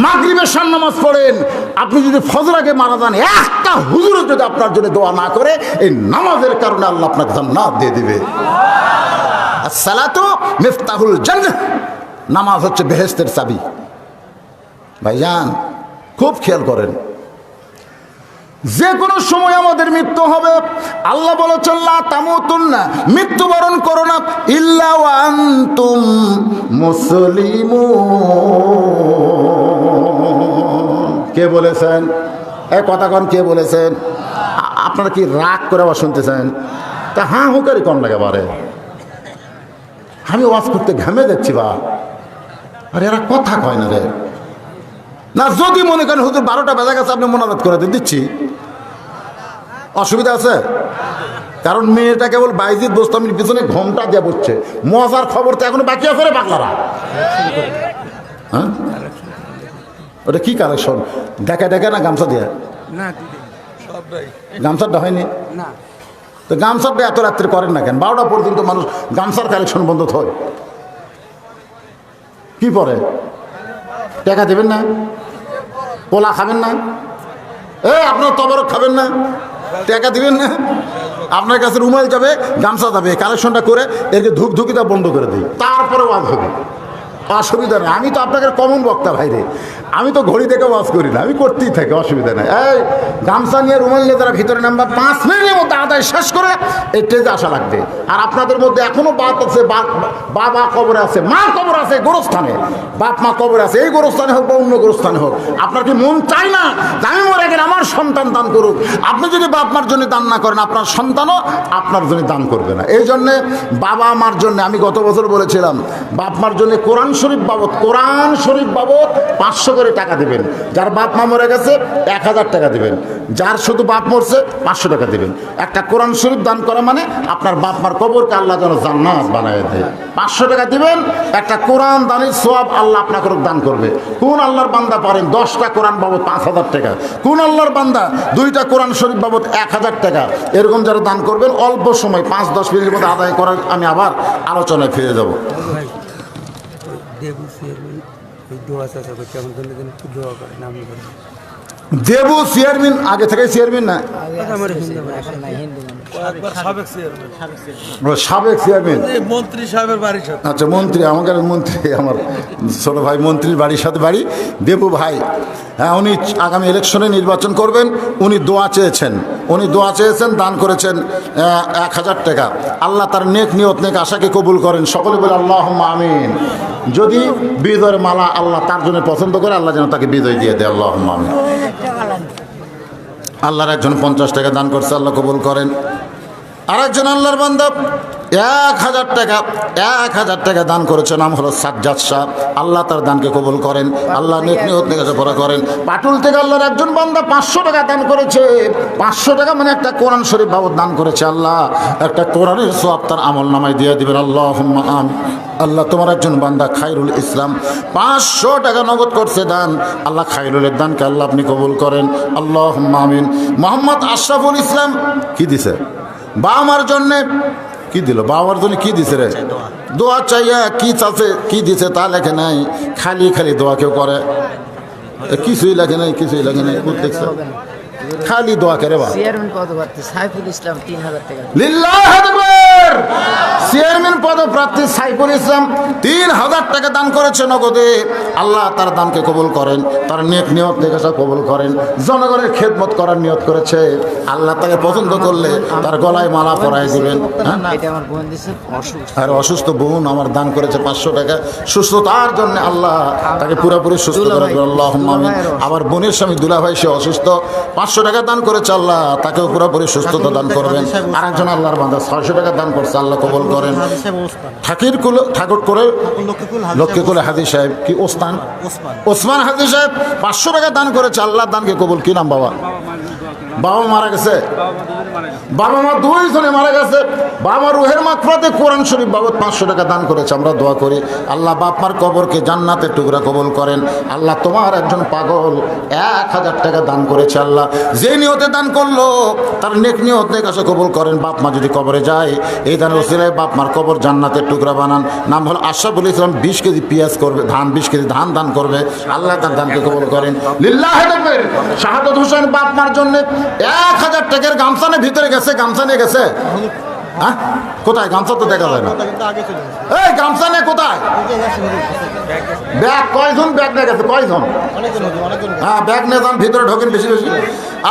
মাগরিবের এশার নামাজ পড়েন, আপনি যদি ফজর আগে মারা যান, একটা হুজুর যদি আপনার জন্য দোয়া না করে, এই নামাজের কারণে আল্লাহ আপনাকে জান্নাত দিয়ে দিবে। আসসালাতু মিফতাহুল জান্নাহ, নামাজ হচ্ছে বেহেশতের চাবি। ভাইজান খুব খেয়াল করেন, যে কোনো সময় আমাদের মৃত্যু হবে। আল্লাহ বলেছেন, লা তামুতুন্না, মৃত্যুবরণ করো না, ইল্লা ওয়া আনতুম মুসলিমুন। কে বলেছেন? এই কথা কোন কে বলেছেন? আপনারা কি রাগ করে আবার শুনতেছেন? তা হ্যাঁ হুকারি কোন লাগে বারে? আমি ওয়াজ করতে ঘামে যাচ্ছি বা, আরে এরা কথা কয় না রে। না, যদি মনে করেন হুজুর 12টা বেজা গেছে, আপনি মোনাজাত করে দিচ্ছি, অসুবিধা আছে? কারণ মেয়েটা কেবল বাইজিদ বোস্তামির পিছনে ঘোমটা দিয়ে বসছে। মজার খবর তো এখনো বাকি আছে রে পাগলারা। হ্যাঁ, ওটা কি কালেকশন? দেখা দেখা না গামছা দিয়ে? গামছাটা হয়নি তো, গামছাটা এত রাত্রে করেন না কেন? 12টা পর্যন্ত মানুষ গামছার কালেকশন বন্ধ হয়। কি পরে? টাকা দেবেন না? পোলা খাবেন না? আপনার তবরক খাবেন না? টাকা দিবেন না? আপনার কাছে রুমাল যাবে, গামছা যাবে, কালেকশনটা করে এরকে ধুকধুকিটা বন্ধ করে দিই, তারপরে ওয়াজ হবে, অসুবিধা নেই। আমি তো আপনাকে কমন বক্তা ভাই রে। আমি তো ঘড়ি দেখে ওয়াজ করি না, আমি করতেই থাকি, অসুবিধা নেই। এই গামছা নিয়ে রুমাল নিয়ে তারা ভিতরে নাম্বার 5 মিনিটের মধ্যে আদায় শেষ করে এই স্টেজে আসা লাগবে। আর আপনাদের মধ্যে এখনো বাপ আছে, বাবা কবরে আছে, মা কবর আছে, গোরস্থানে বাপ মা কবর আছে, এই গোরস্থানে হোক বা অন্য গোরস্থানে হোক। আপনার কি মন চায় না যে আমি মরে গেলে আমার সন্তান দান করুক? আপনি যদি বাপ মার জন্য দান না করেন, আপনার সন্তানও আপনার জন্য দান করবে না। এই জন্যে বাবা মার জন্য আমি গত বছর বলেছিলাম, বাপ মার জন্য কোরআন শরীফ বাবদ 500 করে টাকা দেবেন। যার বাপ মা মরে গেছে 1000 টাকা দেবেন, যার শুধু বাপ মরছে 500 টাকা দেবেন। একটা কোরআন শরীফ দান করা মানে আপনার বাপ মার কবরকে আল্লাহ যেন জান্নাত বানায় দেয়। 500 টাকা দিবেন, একটা কোরআন দানের সওয়াব আল্লাহ আপনাকে দান করবে। কোন আল্লাহর বান্দা পারেন 10টা কোরআন বাবদ 5000 টাকা, কোন আল্লাহর বান্দা 2টা কোরআন শরীফ বাবদ 1000 টাকা, এরকম যারা দান করবেন অল্প সময় 5-10 মিনিটের মধ্যে আদায় করার আমি আবার আলোচনায় ফিরে যাব। দেবু চেয়ারম্যান আগে থেকে চেয়ারম্যান না, সাবেক চেয়ারম্যান, মন্ত্রী সাহেবের বাড়ির সাথে। আচ্ছা মন্ত্রী, আমাদের মন্ত্রী, আমার ছোট ভাই মন্ত্রীর বাড়ির সাথে বাড়ি, দেবু ভাই। হ্যাঁ, উনি আগামী ইলেকশনে নির্বাচন করবেন। উনি দোয়া চেয়েছেন, দান করেছেন 1000 টাকা। আল্লাহ তার নেক নিয়ত নেক আশাকে কবুল করেন। সকলে বলে আল্লাহুম্মা আমিন। যদি বিজয়ের মালা আল্লাহ তার জন্য পছন্দ করে, আল্লাহ যেন তাকে বিজয় দিয়ে দেয়, আল্লাহুম্মা আমিন। আল্লাহর একজন 50 টাকা দান করছে, আল্লাহ কবুল করেন। আরেকজন আল্লাহর বান্দা 1000 টাকা দান করেছে, নাম হলো সাজ্জাদ শাহ। আল্লাহ তার দানকে কবুল করেন, আল্লাহ নেক নিয়ত নেক আশা পুরা করেন। পাটুল থেকে আল্লাহর একজন বান্দা 500 টাকা দান করেছে। 500 টাকা মানে একটা কোরআন শরীফ বাবদ দান করেছে। আল্লাহ একটা কোরআনের সওয়াব তার আমল নামায় দিয়ে দিবেন, আল্লাহুম্মা আমিন। আল্লাহ তোমার একজন বান্দা খায়রুল ইসলাম 500 টাকা নগদ করছে দান। আল্লাহ খায়রুলের দানকে আল্লাহ আপনি কবুল করেন, আল্লাহুম্মা আমিন। মোহাম্মদ আশরাফুল ইসলাম কি দিছে? বাবা মার জন্যে কি দিল? বাবার জন্য কি দিছে রে? দোয়া চাইয়া কি চাচ্ছে, কি দিছে তা লেখে নাই, খালি দোয়া কেউ করে? কিছুই লাগে নাই, দেখছে খালি দোয়া করে। চেয়ারম্যান পদপ্রার্থী সাইফুল ইসলাম 3000 টাকা দান করেছে নগদে। আল্লাহ তার দানকে কবুল করেন, তার নেক নিয়ত নেকাশা কবুল করেন। জনগণের খেদমত করার নিয়ত করেছে, আল্লাহ তাকে পছন্দ করলে তার গলায় মালা পরাই দিবেন। আর অসুস্থ বোন আমার দান করেছে 500 টাকা, সুস্থতার জন্য আল্লাহ তাকে পুরোপুরি সুস্থ করে দেবেন, আল্লাহুম্মা আমিন। আবার বোনের স্বামী দুলাভাই, সে অসুস্থ, 500 টাকা দান করেছে, আল্লাহ তাকেও পুরোপুরি সুস্থতা দান করবেন। আরেকজন আল্লাহর বান্দা 600 টাকা দান করছে, আল্লাহ কবুল করেন। ঠাকুর করে লক্ষ্মীকুল হাজি সাহেব কি ওসমান হাজি সাহেব 500 টাকা দান করেছে, আল্লাহ দানকে কবুল। কি নাম বাবা? বাবা মারা গেছে, বাবা মা 2 জনে মারা গেছে। বাবা রুহের মাগফিরাতে কোরআন শরীফ বাবদ 500 টাকা দান করেছে। আমরা দোয়া করি আল্লাহ বাপ মার কবরকে জান্নাতের টুকরা কবুল করেন। আল্লাহ তোমার একজন পাগল 1000 টাকা দান করেছে, আল্লাহ যে নিয়তে দান করলো তার নেক নিয়ত নেক আশা কবুল করেন। বাপ মা যদি কবরে যায়, এই দান ওসিলায় বাপ মার কবর জান্নাতের টুকরা বানান। নাম হলো আশরাফুল ইসলাম। 20 কেজি পেঁয়াজ করবে, 20 কেজি ধান দান করবে, আল্লাহ তার দানকে কবুল করেন। লিল্লাহি তাকবীর। শাহাদাত হোসেন বাপ মার জন্য 1000 টাকার গামছা নিয়ে ভিতরে গেছে, গামছা নিয়ে গেছে। হ্যাঁ, কোথায় গামছা তো দেখা যায় না। এই গামছা নিয়ে কোথায়? ব্যাগ কয়জন ব্যাগ নিয়ে গেছে? কয়জন? হ্যাঁ, ব্যাগ নিয়ে যান, ভিতরে ঢোকেন বেশি।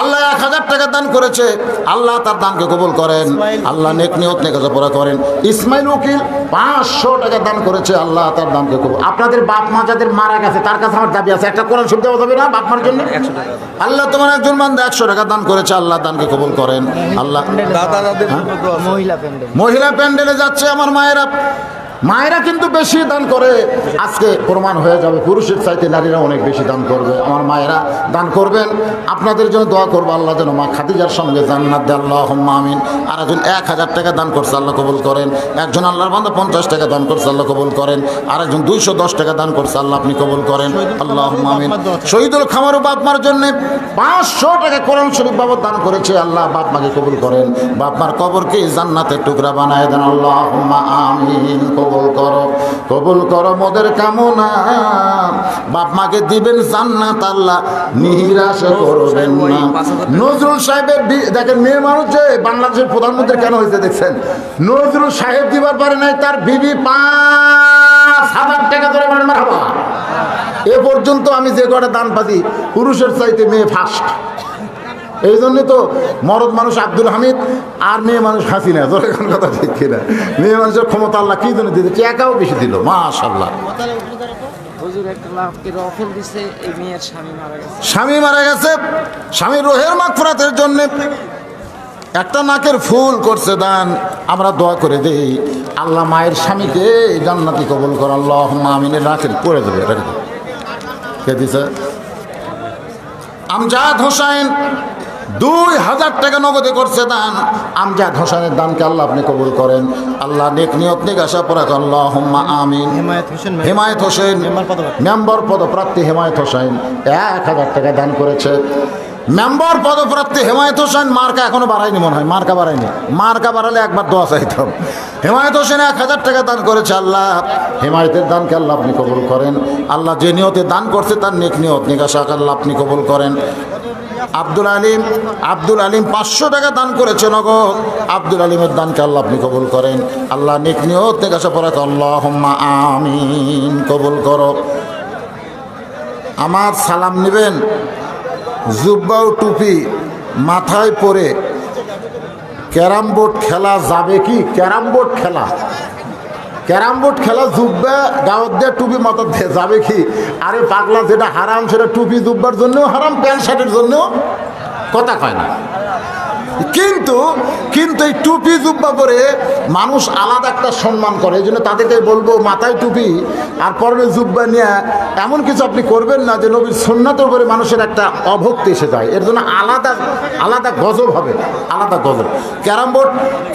আল্লাহ 1000 টাকা দান করেছে, আল্লাহ তার দানকে কবুল করেন, আল্লাহ নেক নিয়ত নেক আশা পুরা করেন। ইসমাইল উকিল 500 টাকা দান করেছে, আল্লাহ তার দানকে কবুল। আপনাদের বাপ মা যাদের মারা গেছে তার কাছে আমার দাবি আছে, একটা কোরআন শরীফ দেওয়া যাবে না বাপ মার জন্য? আল্লাহ তোমার একজন বান্দা 100 টাকা দান করেছে, আল্লাহ দানকে কবুল করেন। আল্লাহ মহিলা প্যান্ডেলে যাচ্ছে আমার মায়েরা কিন্তু বেশি দান করে। আজকে প্রমাণ হয়ে যাবে পুরুষের চাইতে নারীরা অনেক বেশি দান করবে। আমার মায়েরা দান করবেন, আপনাদের জন্য দোয়া করবো আল্লাহ যেন মা খাদিজার সঙ্গে জান্নাত দেয়, আল্লাহুম্মা আমিন। আর একজন 1000 টাকা দান করছে, আল্লাহ কবুল করেন। একজন আল্লাহর বান্দা 50 টাকা দান করছে, আল্লাহ কবুল করেন। আর একজন 210 টাকা দান করছে, আল্লাহ আপনি কবুল করেন, আল্লাহুম্মা আমিন। শহীদুল খামারু বাপ মার জন্য 500 টাকা কোরআন শরীফ বাবদ দান করেছে, আল্লাহ বাপ মাকে কবুল করেন, বাপ মার কবরকে জান্নাতের টুকরা বানায় দেন, আল্লাহুম্মা আমিন। কবুল করো মোদের কামনা, বাপ মাকে দিবেন জান্নাত, আল্লাহ নিরাশ করবেন না। নজরুল সাহেবের দেখেন, মেয়ে মানুষ যে বাংলাদেশের প্রধানমন্ত্রী কেন হয়েছে দেখছেন? নজরুল সাহেব দিবার পারে নাই, তার বিবি 5000 টাকা ধরে মারহাবা। এ পর্যন্ত আমি যে কটা দান পাতি পুরুষের চাইতে মেয়ে ফার্স্ট। এই জন্যই তো মরদ মানুষ আব্দুল হামিদ আর মেয়ে মানুষ হাসিনা। তোর এখন কথা ঠিক কিনা? মেয়ে মানুষের ক্ষমতা আল্লাহ কি জন্য দিতে, টাকাও বেশি দিল মাশাআল্লাহ। স্বামী মারা গেছে, স্বামী রোহের মাগফিরাতের জন্য একটা নাকের ফুল করছে দান। আমরা দোয়া করে দেই আল্লাহ মায়ের স্বামীকে জান্নাতি কবুল কর, আল্লাহুম্মা আমিন। নাকের পড়ে দেবে কে দিছে? আমজাদ হোসেন 2000 টাকা নগদে করছে দান। আমজাদ হোসেনের দানকে আল্লাহ আপনি কবুল করেন। আল্লাহ নেক নিয়ত নেক আশা পড়া আল্লাহুম্মা আমিন। হেমায়েত হোসেন মেম্বার পদপ্রার্থী হেমায়েত হোসেন 1000 টাকা দান করেছে। মেম্বার পদপ্রার্থী হেমায়েত হোসেন মার্কা এখনো বাড়ায়নি মনে হয়, মার্কা বাড়ায়নি। মার্কা বাড়ালে একবার দোয়া চাইতাম। হেমায়েত হোসেন 1000 টাকা দান করেছে। আল্লাহ হেমায়েতের দানকে আল্লাহ আপনি কবুল করেন। আল্লাহ যে নিয়তে দান করছে তার নেক নিয়ত নেক আশা আল্লাহ আপনি কবুল করেন। আব্দুল আলিম 500 টাকা দান করেছে নগদ। আব্দুল আলিমের দানকে আল্লাহ আপনি কবুল করেন। আল্লাহ নেক নিয়ত নেক আশা পড়া আল্লাহুম্মা আমিন কবুল করো। আমার সালাম নেবেন, জুব্বা ও টুপি মাথায় পরে ক্যারাম বোর্ড খেলা যাবে কি? ক্যারাম বোর্ড খেলা জুব্বা গাওয়ার দিয়ে টুপি মাথা দিয়ে যাবে কি? আরে পাগলা, যেটা হারাম সেটা টুপি জুব্বার জন্যও হারাম, প্যান্ট শার্টের জন্যও কথা কয় না। কিন্তু এই টুপি জুব্বা পরে মানুষ আলাদা একটা সম্মান করে। এই জন্য তাদেরকে বলবো মাথায় টুপি আর পরনে জুব্বা নিয়ে এমন কিছু আপনি করবেন না যে নবীর সুন্নাতের উপরে মানুষের একটা অভক্তি এসে যায়। এর জন্য আলাদা গজব হবে, আলাদা গজব।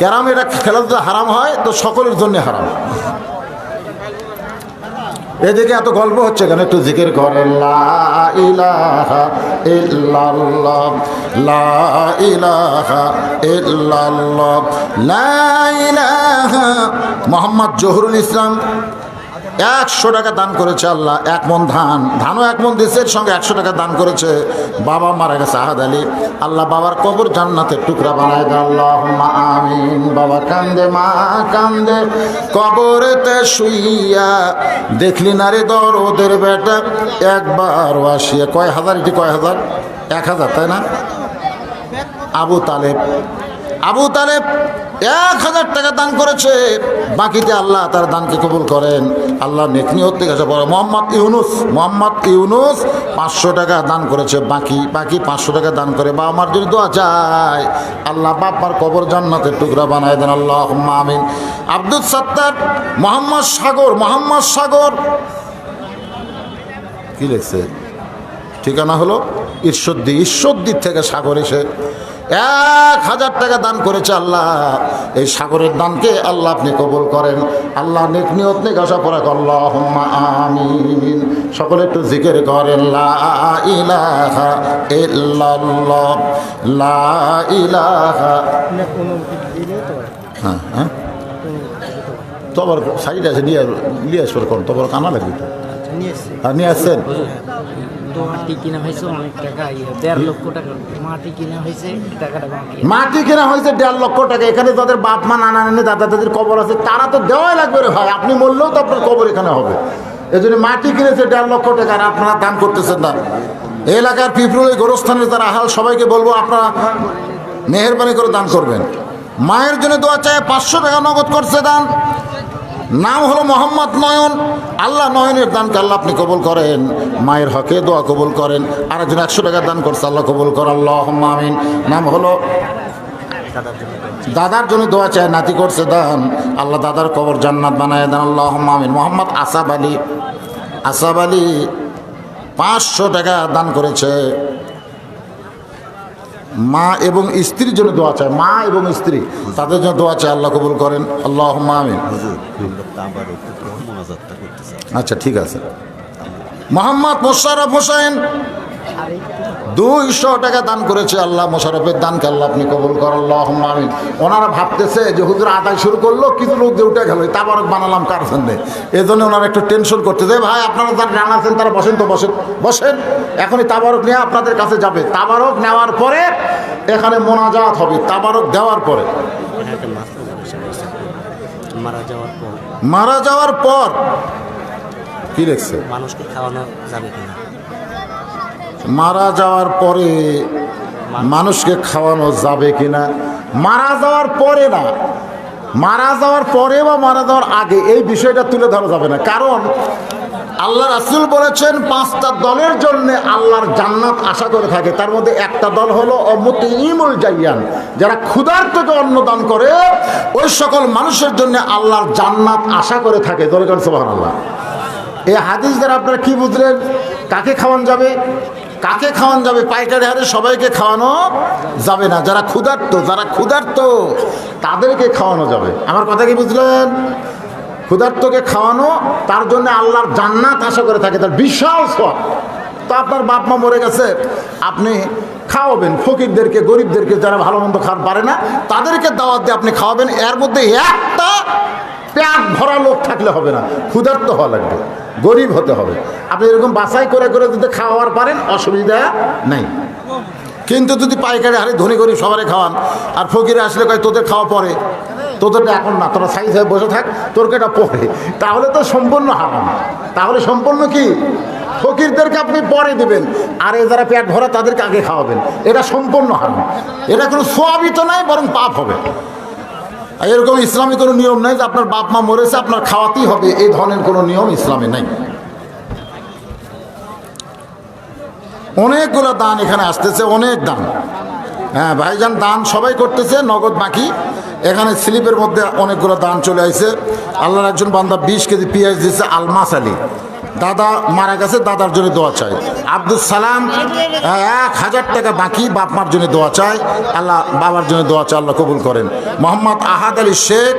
ক্যারাম এটা খেলাধুলা হারাম হয় তো সকলের জন্য হারাম। এদিকে এত গল্প হচ্ছে কেন? একটু জিকির করেন লা ইলাহা ইল্লাল্লাহ, লা ইলাহা ইল্লাল্লাহ, লা ইলাহা। মোহাম্মদ জহুরুল ইসলাম 100 টাকা দান করেছে। আল্লাহ 1 মণ ধানও 1 মণ দিয়েছে, এর সঙ্গে 100 টাকা দান করেছে। বাবা মারা গেছে আহাদ আলী, আল্লাহ বাবার কবর জান্নাতের টুকরা বানায় দেন, আল্লাহুম্মা আমিন। বাবা কান্দে, মা কান্দে, কবরেতে শুইয়া, দেখলি না রে দরদের বেটা একবার আসিয়া। কয় হাজার? এটি কয় হাজার? 1000, তাই না? আবু তালেব 1000 টাকা দান করেছে। বাকিতে আল্লাহ তার দানকে কবুল করেন। আল্লাহ নেক নিয়ত থেকে আসা পড়ে। মোহাম্মদ ইউনুস 500 টাকা দান করেছে। বাকি 500 টাকা দান করে বাবা মার যদি দোয়া চায় আল্লাহ বাবার কবর জান্নাতের টুকরা বানায় দেন, আল্লাহুম্মা আমিন। আব্দুল সাত্তার, মোহাম্মদ সাগর কি লিখছে? ঠিকানা হলো ঈশ্বরদী থেকে সাগর এসে 1000 টাকা দান করেছে। আল্লাহ এই সাগরের দানকে আল্লাহ আপনি কবুল করেন। আল্লাহ নেক নিয়ত নেক আশা পড়া আল্লাহুম্মা আমিন। সকলে একটু জিকির করেন লা ইলাহা ইল্লাল্লাহ, লা ইলাহা। হ্যাঁ তোমার সাইড আছে, নিয়ে আসবে কোন তোমার কানা লাগবে তো। নিয়ে আসছেন? মাটি কিনা হয়েছে অনেক টাকা, 1.5 লক্ষ টাকা মাটি কিনা হয়েছে। মাটি কেনা হয়েছে 1.5 লক্ষ টাকা। এখানে যাদের বাপ মা নানা নানি দাদা দাদির কবর আছে তারা তো দেওয়াই লাগবে রে ভাই। আপনি বললেও তো আপনার কবর এখানে হবে। এই জন্য মাটি কিনেছে 1.5 লক্ষ টাকা আর আপনারা দান করতেছেন না। এলাকার পিঁপড়ুল গোরস্থানের যারা আহাল সবাইকে বলবো আপনারা মেহেরবানি করে দান করবেন। মায়ের জন্য দোয়া চায় 500 টাকা নগদ করছে দান। নাম হলো মোহাম্মদ নয়ন। আল্লাহ নয়নের দানকে আল্লাহ আপনি কবুল করেন। মায়ের হকে দোয়া কবুল করেন। আরেকজন 100 টাকা দান করছে, আল্লাহ কবুল করেন, আল্লাহুম্মা আমিন। নাম হলো দাদার জন্য দোয়া চায়, নাতি করছে দান, আল্লাহ দাদার কবর জান্নাত বানায় দেন, আল্লাহুম্মা আমিন। মোহাম্মদ আসাব আলী 500 টাকা দান করেছে। মা এবং স্ত্রীর জন্য দোয়া চায়, মা এবং স্ত্রী তাদের জন্য দোয়া চায়, আল্লাহ কবুল করেন, আল্লাহুম্মা আমিন। আচ্ছা ঠিক আছে। মোহাম্মদ মোশাররফ হোসেন 200 টাকা দান করেছে। আল্লাহ মোশাররফের দানকে আল্লাহ আপনি কবুল করেন, আল্লাহুম্মা আমিন। ওনারা ভাবতেছে যে হুজুর আদায় শুরু করলো, কিছু লোক যে উঠে গেল, তাবারক বানালাম কার জন্যে? এই জন্য ওনারা একটু টেনশন করতেছে। ভাই আপনারা যারা জানাচ্ছেন তারা বসেন তো, বসেন। এখনই তাবারক নিয়ে আপনাদের কাছে যাবে। তাবারক নেওয়ার পরে এখানে মোনাজাত হবে। তাবারক দেওয়ার পরে মারা যাওয়ার পর কি লিখছে? মানুষকে খাওয়ানো যাবে কিনা? মারা যাওয়ার পরে মানুষকে খাওয়ানো যাবে কিনা? মারা যাওয়ার পরে না, মারা যাওয়ার পরে বা মারা যাওয়ার আগে এই বিষয়টা তুলে ধরা যাবে না। কারণ আল্লাহ রাসূল বলেছেন 5টা দলের জন্য আল্লাহর জান্নাত আশা করে থাকে। তার মধ্যে একটা দল হলো মুতঈমুল জাইয়ান, যারা ক্ষুধার্তকে অন্ন দান করে, ওই সকল মানুষের জন্য আল্লাহর জান্নাত আশা করে থাকে। দরকার সুবহানাল্লাহ। এই হাদিস দ্বারা আপনারা কি বুঝলেন? কাকে খাওয়ানো যাবে? কাকে খাওয়ানো যাবে? পাইকারি হারে সবাইকে খাওয়ানো যাবে না। যারা ক্ষুধার্ত তাদেরকে খাওয়ানো যাবে। আমার কথা কি বুঝলেন? ক্ষুধার্তকে খাওয়ানো, তার জন্য আল্লাহর জান্নাত আশা করে থাকে, তার বিশাল সওয়াব। তো আপনার বাপ মা মরে গেছে, আপনি খাওয়াবেন ফকিরদেরকে, গরিবদেরকে, যারা ভালো মন্দ খান পারে না, তাদেরকে দাওয়াত দিয়ে আপনি খাওয়াবেন। এর মধ্যে একটা পেট ভরা লোক থাকলে হবে না, ক্ষুধার্ত হওয়া লাগবে, গরিব হতে হবে। আপনি এরকম বাছাই করে করে যদি খাওয়ার পারেন অসুবিধা নেই। কিন্তু যদি পাইকারি হারে ধনী গরিব সবারই খাওয়ান, আর ফকিরে আসলে কয় তোদের খাওয়া পরে, তোদেরটা এখন না, তোরা সাইজ হয়ে বসে থাক, তোরকে এটা পরে, তাহলে তো সম্পূর্ণ হারাম। তাহলে সম্পূর্ণ কি? ফকিরদেরকে আপনি পরে দিবেন, আর এ যারা পেট ভরা তাদেরকে আগে খাওয়াবেন, এটা সম্পূর্ণ হারাম। এটা কোনো সওয়াবই তো নাই, বরং পাপ হবে। এরকম ইসলামী কোনো নিয়ম নেই যে আপনার বাপ মা মরেছে আপনার খাওয়াতেই হবে, এই ধরনের কোনো নিয়ম ইসলামে নেই। অনেকগুলো দান এখানে আসতেছে, অনেক দান। হ্যাঁ ভাইজান, দান সবাই করতেছে, নগদ বাকি। এখানে স্লিপের মধ্যে অনেকগুলো দান চলে আসছে। আল্লাহর একজন বান্দা 20 কেজি পেঁয়াজ দিচ্ছে, আলমাস আলী, দাদা মারা গেছে, দাদার জন্য দোয়া চাই। আব্দুল সালাম 1000 টাকা বাকি, বাপ মার জন্য দোয়া চাই, আল্লাহ বাবার জন্য দোয়া চাই, আল্লাহ কবুল করেন। মোহাম্মদ আহাদ আলী শেখ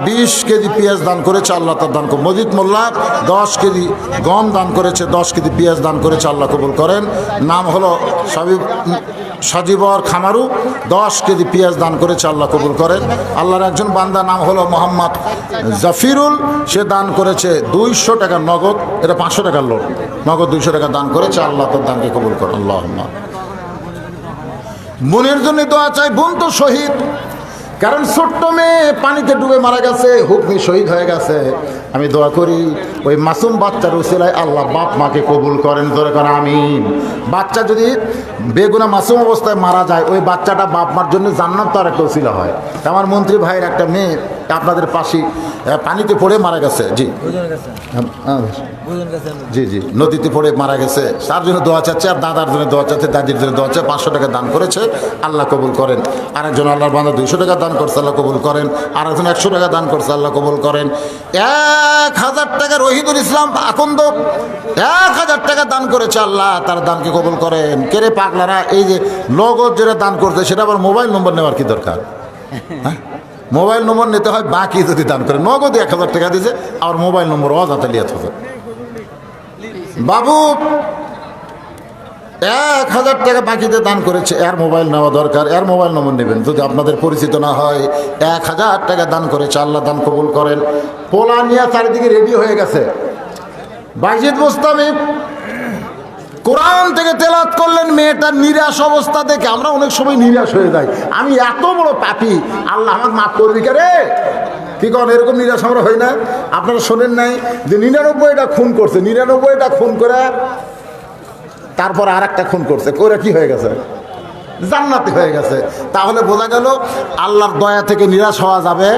20 কেজি পেঁয়াজ দান করেছে, আল্লাহ তার দান করুন। মজিদ মোল্লা 10 কেজি গম দান করেছে, 10 কেজি পেঁয়াজ দান করেছে, আল্লাহ কবুল করেন। নাম হলো সজীবর খামারু, 10 কেজি পেঁয়াজ দান করেছে, আল্লাহ কবুল করেন। আল্লাহর একজন বান্দা নাম হলো মোহাম্মদ জাফিরুল, সে দান করেছে 200 টাকা নগদ, এটা 500 টাকার লোড, নগদ 200 টাকা দান করেছে, আল্লাহ তার দানকে কবুল করেন। আল্লাহুম্মা। বোনের জন্য দোয়া চাই, বোন তো শহীদ, কারণ ছোট্ট মেয়ে পানিতে ডুবে মারা গেছে, হুকমি শহীদ হয়ে গেছে। আমি দোয়া করি ওই মাসুম বাচ্চার উসিলায় আল্লাহ বাপ মাকে কবুল করেন, ধরে করেন আমিন। বাচ্চা যদি বেগুনা মাসুম অবস্থায় মারা যায়, ওই বাচ্চাটা বাপ মার জন্য জান্নাত তো আর একটা উসিলা হয়। আমার মন্ত্রী ভাইয়ের একটা মেয়ে আপনাদের পাশে পানিতে পড়ে মারা গেছে, জি জি জি, নদীতে পড়ে মারা গেছে, তার জন্য দোয়া চাচ্ছে, আর দাদার জন্য দোয়া চাচ্ছে, দাদির জন্য দোয়া চাচ্ছে। 500 টাকা দান করেছে, আল্লাহ কবুল করেন। আরেকজন আল্লাহর বান্দা 200 টাকা দান করছে, আল্লাহ কবুল করেন। আরেকজন 100 টাকা দান করছে, আল্লাহ কবুল করেন। 1000 টাকা রহিদুল ইসলাম আকন্দ 1000 টাকা দান করেছে, আল্লাহ তার দানকে কবুল করেন। কেরে পাগলারা, এই যে নগদ যেটা দান করছে সেটা আবার মোবাইল নম্বর নেওয়ার কি দরকার? হ্যাঁ, মোবাইল নম্বর নিতে হয়, বাকি যদি দান করে। নগদ 1000 টাকা দিয়েছে, আর মোবাইল নম্বর অজাতে লিয়ে থাকে। বাবু 1000 টাকা বাকিতে দান করেছে, এর মোবাইল নেওয়া দরকার, এর মোবাইল নম্বর নেবেন যদি আপনাদের পরিচিত না হয়। 1000 টাকা দান করেছে, আল্লাহ দান কবুল করেন। পোলা নিয়ে চারিদিকে রেডি হয়ে গেছে। বাইজিদ বোস্তামি কোরআন থেকে তেলাওয়াত করলেন, মেয়েটার নিরাশ অবস্থা দেখে আমরা অনেক সময় নিরাশ হয়ে যাই। আমি এত বড় পাপী, আল্লাহ আমাকে মাফ করবি কে রে? কি করেন, এরকম নিরাশ আমরা হই না? আপনারা শোনেন নাই যে 99টা খুন করছে, 99টা খুন করে তারপর আর একটা খুন করছে, করে কি হয়ে গেছে? জান্নাতি হয়ে গেছে। তাহলে বোঝা গেল আল্লাহর দয়া থেকে নিরাশ হওয়া যাবে?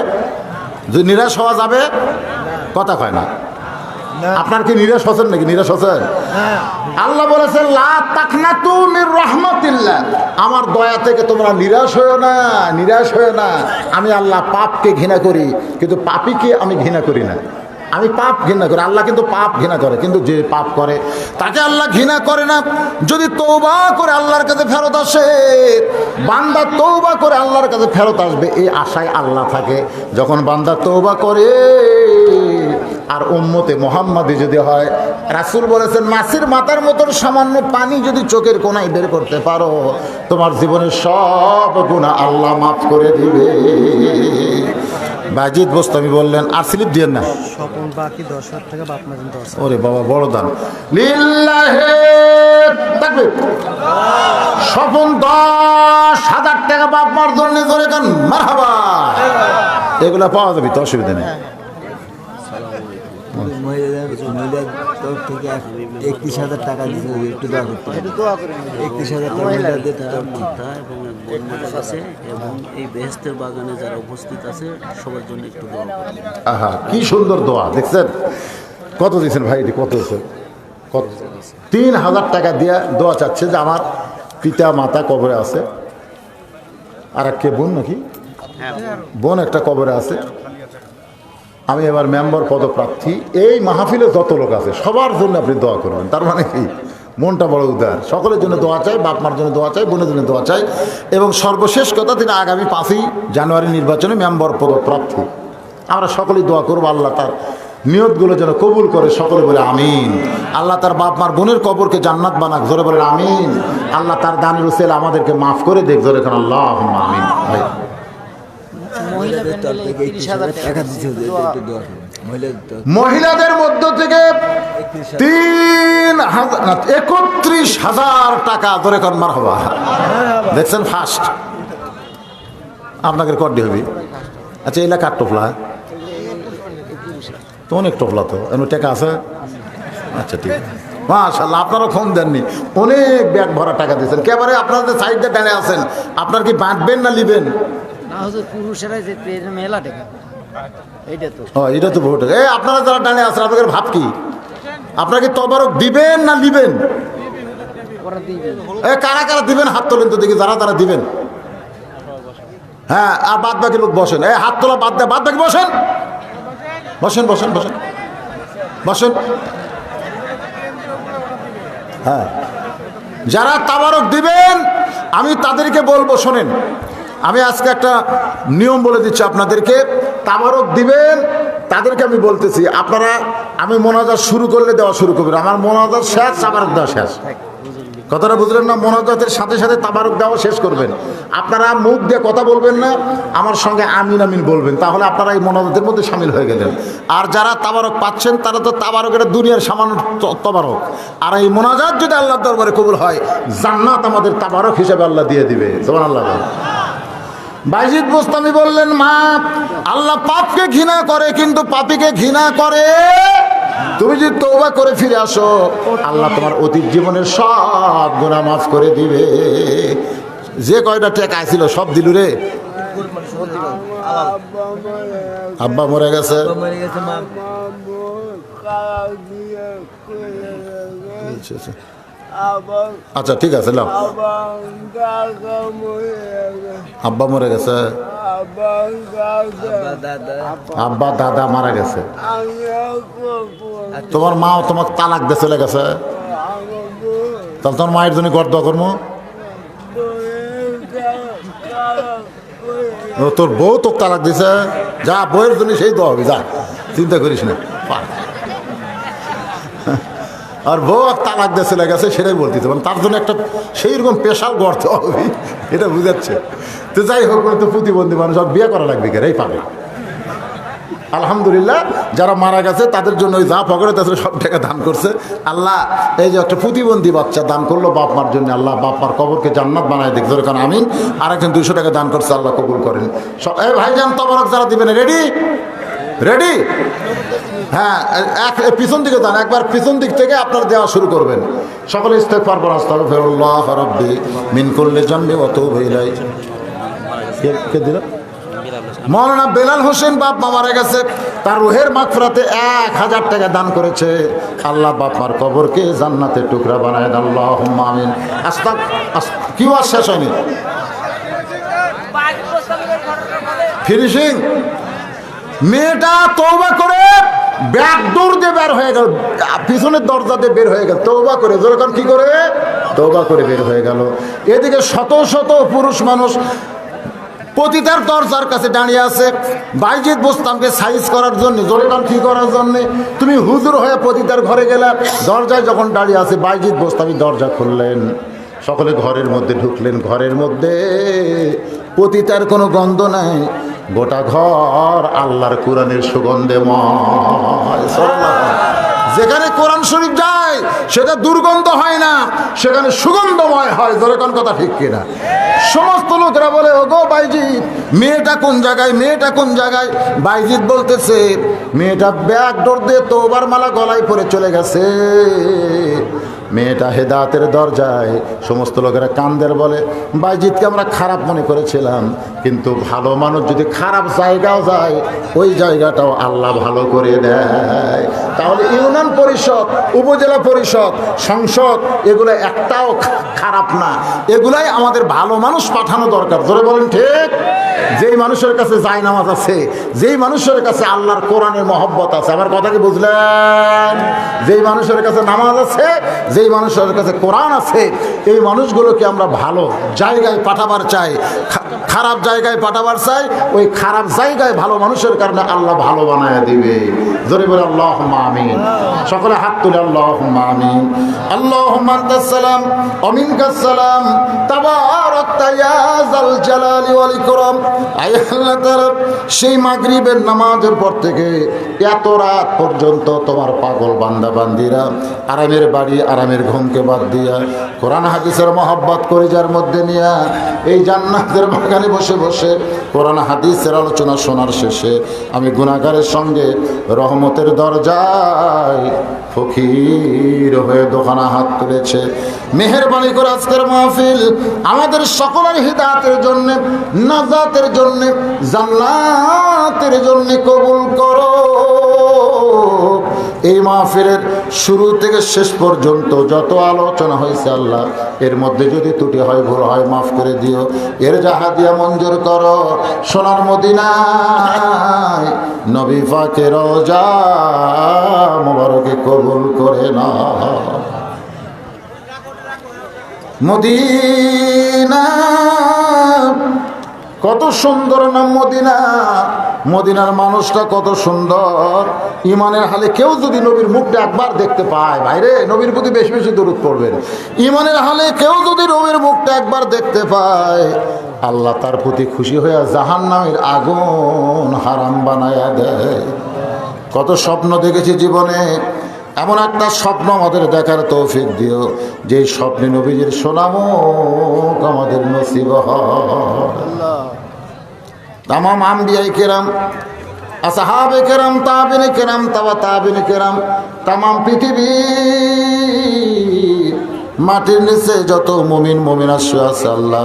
যে নিরাশ হওয়া যাবে, কথা কয় না। আপনার কি নিরাশ হচ্ছেন নাকি? নিরাশ হচ্ছেন? আল্লাহ বলেছেন লা তাকনাতু মির রাহমাতিল্লাহ, আমার দয়া থেকে তোমরা নিরাশ হয়ো না, নিরাশ হয়ো না। আমি আল্লাহ পাপকে ঘৃণা করি, কিন্তু পাপীকে আমি ঘৃণা করি না। আমি পাপ ঘৃণা করি, আল্লাহ কিন্তু পাপ ঘৃণা করে, কিন্তু যে পাপ করে তাকে আল্লাহ ঘৃণা করে না। যদি তওবা করে আল্লাহর কাছে ফেরত আসে, বান্দা তওবা করে আল্লাহর কাছে ফেরত আসবে, এই আশায় আল্লাহ থাকে। যখন বান্দা তওবা করে আর উম্মতে মুহাম্মাদি যদি হয়, রাসূল বলেছেন মাছির মাথার মতন সামান্য পানি যদি চোখের কোনায় বের করতে পারো, তোমার জীবনের সব গুনাহ আল্লাহ মাফ করে দিবে। বাজিদ বোস্তামি বললেন, আর স্লিপ দিয়েন না, স্বপন বাকি 10,000 টাকা বাপ মা কিন্তু আছে। ওরে বাবা, বড় দান। লিল্লাহে তাকবীর। স্বপন 10,000 টাকা বাপ মার জন্য ধরে গান মারহাবা। এগুলা পাওয়া যাবে তো, অসুবিধা নেই। মহিলার তরফ থেকে 31,000 টাকা দিতে হবে, একটু দোয়া করতে হবে। 31,000 টাকা মহিলাদের তরফ থেকে। মাতা এবং এক বোন মারা গেছে এবং এই বেহেশতের বাগানে যারা উপস্থিত আছে সবার জন্য একটু দোয়া করবেন। আহা কি সুন্দর দোয়া দেখছেন। কত দিয়েছেন ভাই, এটি কত দিয়েছেন? কত? 3,000 টাকা দিয়ে দোয়া চাচ্ছে যে আমার পিতা মাতা কবরে আছে, আর এক কে বোন নাকি বোন একটা কবরে আছে, আমি এবার মেম্বার পদপ্রার্থী। এই মাহফিলে যত লোক আছে সবার জন্য আপনি দোয়া করবেন। তার মানে কি মনটা বড় উদার, সকলের জন্য দোয়া চাই, বাপ মার জন্য দোয়া চাই, বোনের জন্য দোয়া চাই। এবং সর্বশেষ কথা, তিনি আগামী 5ই জানুয়ারি নির্বাচনে মেম্বার পদপ্রার্থী। আমরা সকলেই দোয়া করবো আল্লাহ তার নিয়তগুলো যেন কবুল করে, সকলে বলে আমিন। আল্লাহ তার বাপ মার বোনের কবরকে জান্নাত বানাক, জোরে বলেন আমিন। আল্লাহ তার দানের উসিল আমাদেরকে মাফ করে দেখ, জোরে এখন আল্লাহ আমিন। ভাই মহিলাদের তরফ থেকে 31,000 টাকা দিতে হবে, একটু দোয়া করবেন। মহিলাদের তরফ মহিলাদের মধ্য থেকে 31,000 টাকা ধরে কর মারহাবা। দেখছেন ফার্স্ট আপনাকে কড্ডি হবি। আচ্ছা এলা কার টোপলা? তো অনেক টোপলা তো এমন টাকা আছে। আচ্ছা ঠিক আছে, মাশাআল্লাহ। আপনারা ফোন দেননি, অনেক ব্যাগ ভরা টাকা দিয়েছেন। কেবারে আপনাদের সাইডে টানে আছেন, আপনার কি বাঁটবেন না নিবেন? না হুজুর, পুরুষেরা যেতে মেলা টাকা, এইটা তো এটা তো ভোট। আপনারা যারা টানে আছেন আপনাদের ভাব কি? আপনারা কি তবারক দিবেন না নিবেন? ওরা দিবে। কারা কারা দিবেন হাত তোলেন তো দেখি, যারা তারা দিবেন। হ্যাঁ, আর বাদ বাকি লোক বসেন। হাত তোলা বাদ দেয়, বাদ বাকি বসেন বসেন বসেন বসেন বসেন। হ্যাঁ, যারা তাবারক দিবেন আমি তাদেরকে বলবো, শোনেন আমি আজকে একটা নিয়ম বলে দিচ্ছি আপনাদেরকে। তাবারক দিবেন তাদেরকে আমি বলতেছি, আপনারা আমি মোনাজাত শুরু করলে দেওয়া শুরু করবেন। আমার মোনাজাত শেষ, তাবারক দেওয়া শেষ। কথাটা বুঝলেন না? মোনাজাতের সাথে সাথে তাবারক দেওয়া শেষ করবেন। আপনারা মুখ দিয়ে কথা বলবেন না, আমার সঙ্গে আমিন আমিন বলবেন, তাহলে আপনারা এই মোনাজাতের মধ্যে সামিল হয়ে গেলেন। আর যারা তাবারক পাচ্ছেন তারা তো তাবারকের দুনিয়ার সামান্য তাবারক, আর এই মোনাজাত যদি আল্লাহর দরবারে কবুল হয়, জান্নাত আমাদের তাবারক হিসেবে আল্লাহ দিয়ে দিবে। সুবহানাল্লাহ। বাইজিদ বুস্তামি বললেন, মা আল্লাহ পাপকে ঘৃণা করে কিন্তু পাপীকে ঘৃণা করে। তুমি যদি তওবা করে ফিরে আসো, আল্লাহ তোমার অতীত জীবনের সব গুনাহ মাফ করে দিবে। যে কয়টা টাকা ছিল সব দিল রে। আব্বা মরে গেছে, মরে গেছে মা। আচ্ছা ঠিক আছে নাও। আব্বা মরে গেছে, আব্বা দাদা মারা গেছে, তোমার মাও তোমাকে তালাক দিয়ে চলে গেছে, তাহলে তোমার মায়ের জন্য গড় দোয়া করবো। তোর বউ তোকে তালাক দিছে, যা বউয়ের জন্য সেই দোয়া হবে, যা চিন্তা করিস না। আর বউ আর তালাক দিয়ে চলে গেছে, সেটাই বলতেছে, মানে তার জন্য একটা সেই রকম স্পেশাল গড়তে হবে, এটা বুঝাচ্ছে। তো যাই হোক, তো প্রতিবন্ধী মানুষ আর বিয়ে করা লাগবে কেন, এই পাবে। আলহামদুলিল্লাহ, যারা মারা গেছে তাদের জন্য ওই যা পকেটে তাদের সব টাকা দান করছে আল্লাহ। এই যে একটা প্রতিবন্ধী বাচ্চা দান করলো বাপ মার জন্য, আল্লাহ বাপ মার কবরকে জান্নাত বানায় দেখ, জোরে কারণ আমিন। আর একজন 200 টাকা দান করছে, আল্লাহ কবুল করেন। সব এই ভাইজান তবরক যারা দিবেন, রেডি রেডি? হ্যাঁ, এক পিছন দিকে যান, একবার পিছন দিক থেকে আপনার দেওয়া শুরু করবেন। সকলে ইস্তেগফার করুন, আস্তাগফিরুল্লাহ রাব্বি মিন কুল্লি যামবি ওয়া তুবু ইলাইহি। কে দিল? মৌলানা বেলাল হোসেন বাপ মা মারা গেছে, তার রুহের মাগফিরাতে 1000 টাকা দান করেছে। আল্লাহ বাপ মার কবরকে জান্নাতের টুকরা বানায় দেন, আল্লাহুম্মা আমিন। কি ওয়াজ শেষ হয়নি? ফিনিশিং। মেয়েটা তওবা করে ব্যাক ডোর দিয়ে বের হয়ে গেল, পিছনের দরজা দিয়ে বের হয়ে গেল, তওবা করে। যখন কি করে তওবা করে বের হয়ে গেল। এদিকে শত শত পুরুষ মানুষ পতিতার দরজার কাছে দাঁড়িয়ে আছে, বাইজিদ বুস্তামকে সাইজ করার জন্য, জোরেকান কি করার জন্য। তুমি হুজুর হয়ে পতিতার ঘরে গেলে, দরজায় যখন দাঁড়িয়ে আছে বাইজিদ বুস্তামি দরজা খুললেন, সকলে ঘরের মধ্যে ঢুকলেন। ঘরের মধ্যে পতিতার কোনো গন্ধ নাই, গোটা ঘর আল্লাহর কোরআনের সুগন্ধে ময়। যেখানে কোরআন শরীফ যায় সেটা দুর্গন্ধ হয় না, সেখানে সুগন্ধময় হয়। জোরে কোন কথা ঠিক কিনা? সমস্ত লোকেরা বলে ওগো বাইজিৎ, মেয়েটা কোন জায়গায়, মেয়েটা কোন জায়গায়? বাইজিৎ বলতেছে মেয়েটা ব্যাগ ডোর দিয়ে তোবার মালা গলায় পরে চলে গেছে, মেয়েটা হেদায়েতের দরজায়। সমস্ত লোকেরা কান্দের বলে বাইজিৎকে আমরা খারাপ মনে করেছিলাম, কিন্তু ভালো মানুষ যদি খারাপ জায়গাও যায় ওই জায়গাটাও আল্লাহ ভালো করে দেয়। তাহলে ইউনিয়ন পরিষদ, উপজেলা পরিষদ, সংসদ এগুলো একটাও খারাপ না, এগুলাই আমাদের ভালো মানুষ পাঠানো দরকার। জোরে বলেন ঠিক। যেই মানুষের কাছে জায়নামাজ আছে, যেই মানুষের কাছে আল্লাহর কোরআনের মহব্বত আছে, আমার কথা কি বুঝলেন? যেই মানুষের কাছে নামাজ আছে, যেই মানুষের কাছে কোরআন আছে, এই মানুষগুলোকে আমরা ভালো জায়গায় পাঠাবার চাই, খারাপ জায়গায় পাঠাবার চাই। ওই খারাপ জায়গায় ভালো মানুষের কারণে আল্লাহ ভালো বানায় দিবে। জোরে বলে আল্লাহুম্মা আমিন। সকলে হাত তুলে আল্লাহুম্মা আমিন। আল্লাহুম্মা আনতাস সালাম ওয়া মিনকাস সালাম, তাবারাকতা ইয়া যাল জালালি ওয়াল ইকরাম। আয় আল্লাহ তাআলা, সেই মাগরিবের নামাজের পর থেকে এত রাত পর্যন্ত তোমার পাগল বান্দা বান্দিরা আরামের বাড়ি, আরামের ঘুমকে বাদ দিয়া কোরআন হাদিসের মহব্বত করে যার মধ্যে নিয়ে এই জান্নাতের বাগানে বসে বসে কোরআন হাদিসের আলোচনা শোনার শেষে আমি গুনাহগারের সঙ্গে রহমতের দরজায় ফকির হয়ে দোকানা হাত তুলেছে। মেহেরবানি করে আজকের মাহফিল আমাদের সকলের হিদায়াতের জন্য, নাজাতের জন্য, জান্নাতের জন্য কবুল করো। এই মাহফিলের শুরু থেকে শেষ পর্যন্ত যত আলোচনা হয়েছে আল্লাহ, এর মধ্যে যদি ত্রুটি হয়, ভুল হয়, মাফ করে দিও। এর জাহাদিয়া মঞ্জুর করো। সোনার মদিনায় নবী পাকের রওজা মোবারকে কবুল করে নাও। মদিনা কত সুন্দর নাম মদিনা, মদিনার মানুষটা কত সুন্দর। ইমানের হালে কেউ যদি নবীর মুখটা একবার দেখতে পায়, ভাইরে নবীর প্রতি বেশি বেশি দরুদ পড়বেন। ইমানের হালে কেউ যদি নবীর মুখটা একবার দেখতে পায়, আল্লাহ তার প্রতি খুশি হয়ে জাহান্নামের আগুন হারাম বানায়া দেয়। কত স্বপ্ন দেখেছি জীবনে, এমন একটা স্বপ্ন আমাদের দেখার তৌফিক দিও যে স্বপ্নে নবীজির সোনামুখ আমাদের নসিব হয়। তামাম আম্বিয়ায়ে কেরাম, আসহাবে কেরাম, তাবিনে কেরাম, তাবিনে কেরাম, তামাম পৃথিবী মাটির নিচে যত মুমিন মুমিনা শুয়ে আছে আল্লাহ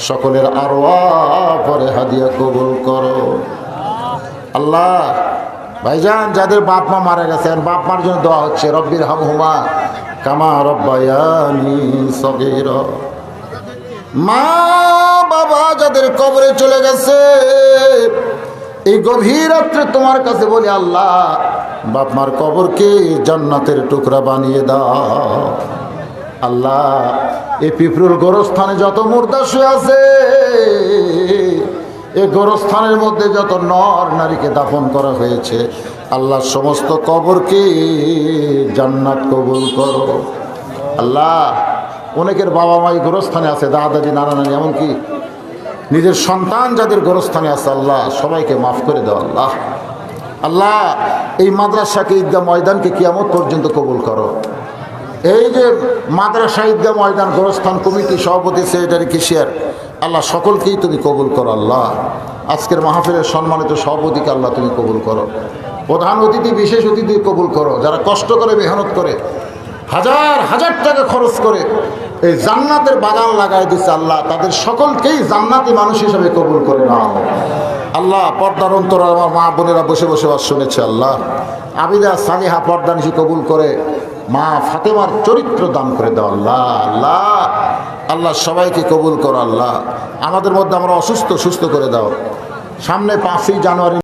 সকলের আরওয়াহ পরে হাদিয়া কবুল করো আল্লাহ। ভাইজান যাদের বাপ মা মারা গেছে, বাপ মার জন্য দোয়া হচ্ছে, রব্বির হামহুমা কামা রব্বায়ানি সগীরা। মা বাবা যাদের কবরে চলে গেছে, এই গভীর রাত্রে তোমার কাছে বলি আল্লাহ, বাপ মার কবরকে জান্নাতের টুকরা বানিয়ে দাও আল্লাহ। এই পিঁপড়ুর গোরস্থানে যত মুর্দা শুয়ে আছে, এই গোরস্থানের মধ্যে যত নর নারীকে দাফন করা হয়েছে আল্লাহ, সমস্ত কবরকে জান্নাত কবুল করো আল্লাহ। অনেকের বাবা মাই গোরস্থানে আছে, দাদা দাদি, নানা নানি, এমনকি নিজের সন্তান যাদের গোরস্থানে আছে আল্লাহ সবাইকে মাফ করে দাও আল্লাহ। আল্লাহ এই মাদ্রাসাকে, ঈদগাহ ময়দানকে কিয়ামত পর্যন্ত কবুল করো। এই যে মাদ্রাসা, ঈদগাহ ময়দান, গোরস্থান কমিটি সভাপতি, সেক্রেটারি, কেশিয়ার আল্লাহ সকলকেই তুমি কবুল করো আল্লাহ। আজকের মাহফিলের সম্মানিত সভাপতিকে আল্লাহ তুমি কবুল করো, প্রধান অতিথি, বিশেষ অতিথি কবুল করো, যারা কষ্ট করে মেহনত করে হাজার হাজার টাকা খরচ করে এই জান্নাতের বাগান লাগাই দিচ্ছে আল্লাহ, তাদের সকলকেই জান্নাতি মানুষ হিসেবে কবুল করে নাও আল্লাহ। পর্দার অন্তর আমার মা বোনেরা বসে বসে বাস শুনেছে আল্লাহ, আবিদা সালিহা পর্দা নিশি কবুল করে মা ফাতেমার চরিত্র দান করে দাও আল্লাহ। আল্লাহ আল্লাহ সবাইকে কবুল করো আল্লাহ। আমাদের মধ্যে আমরা অসুস্থ সুস্থ করে দাও। সামনে 5ই জানুয়ারি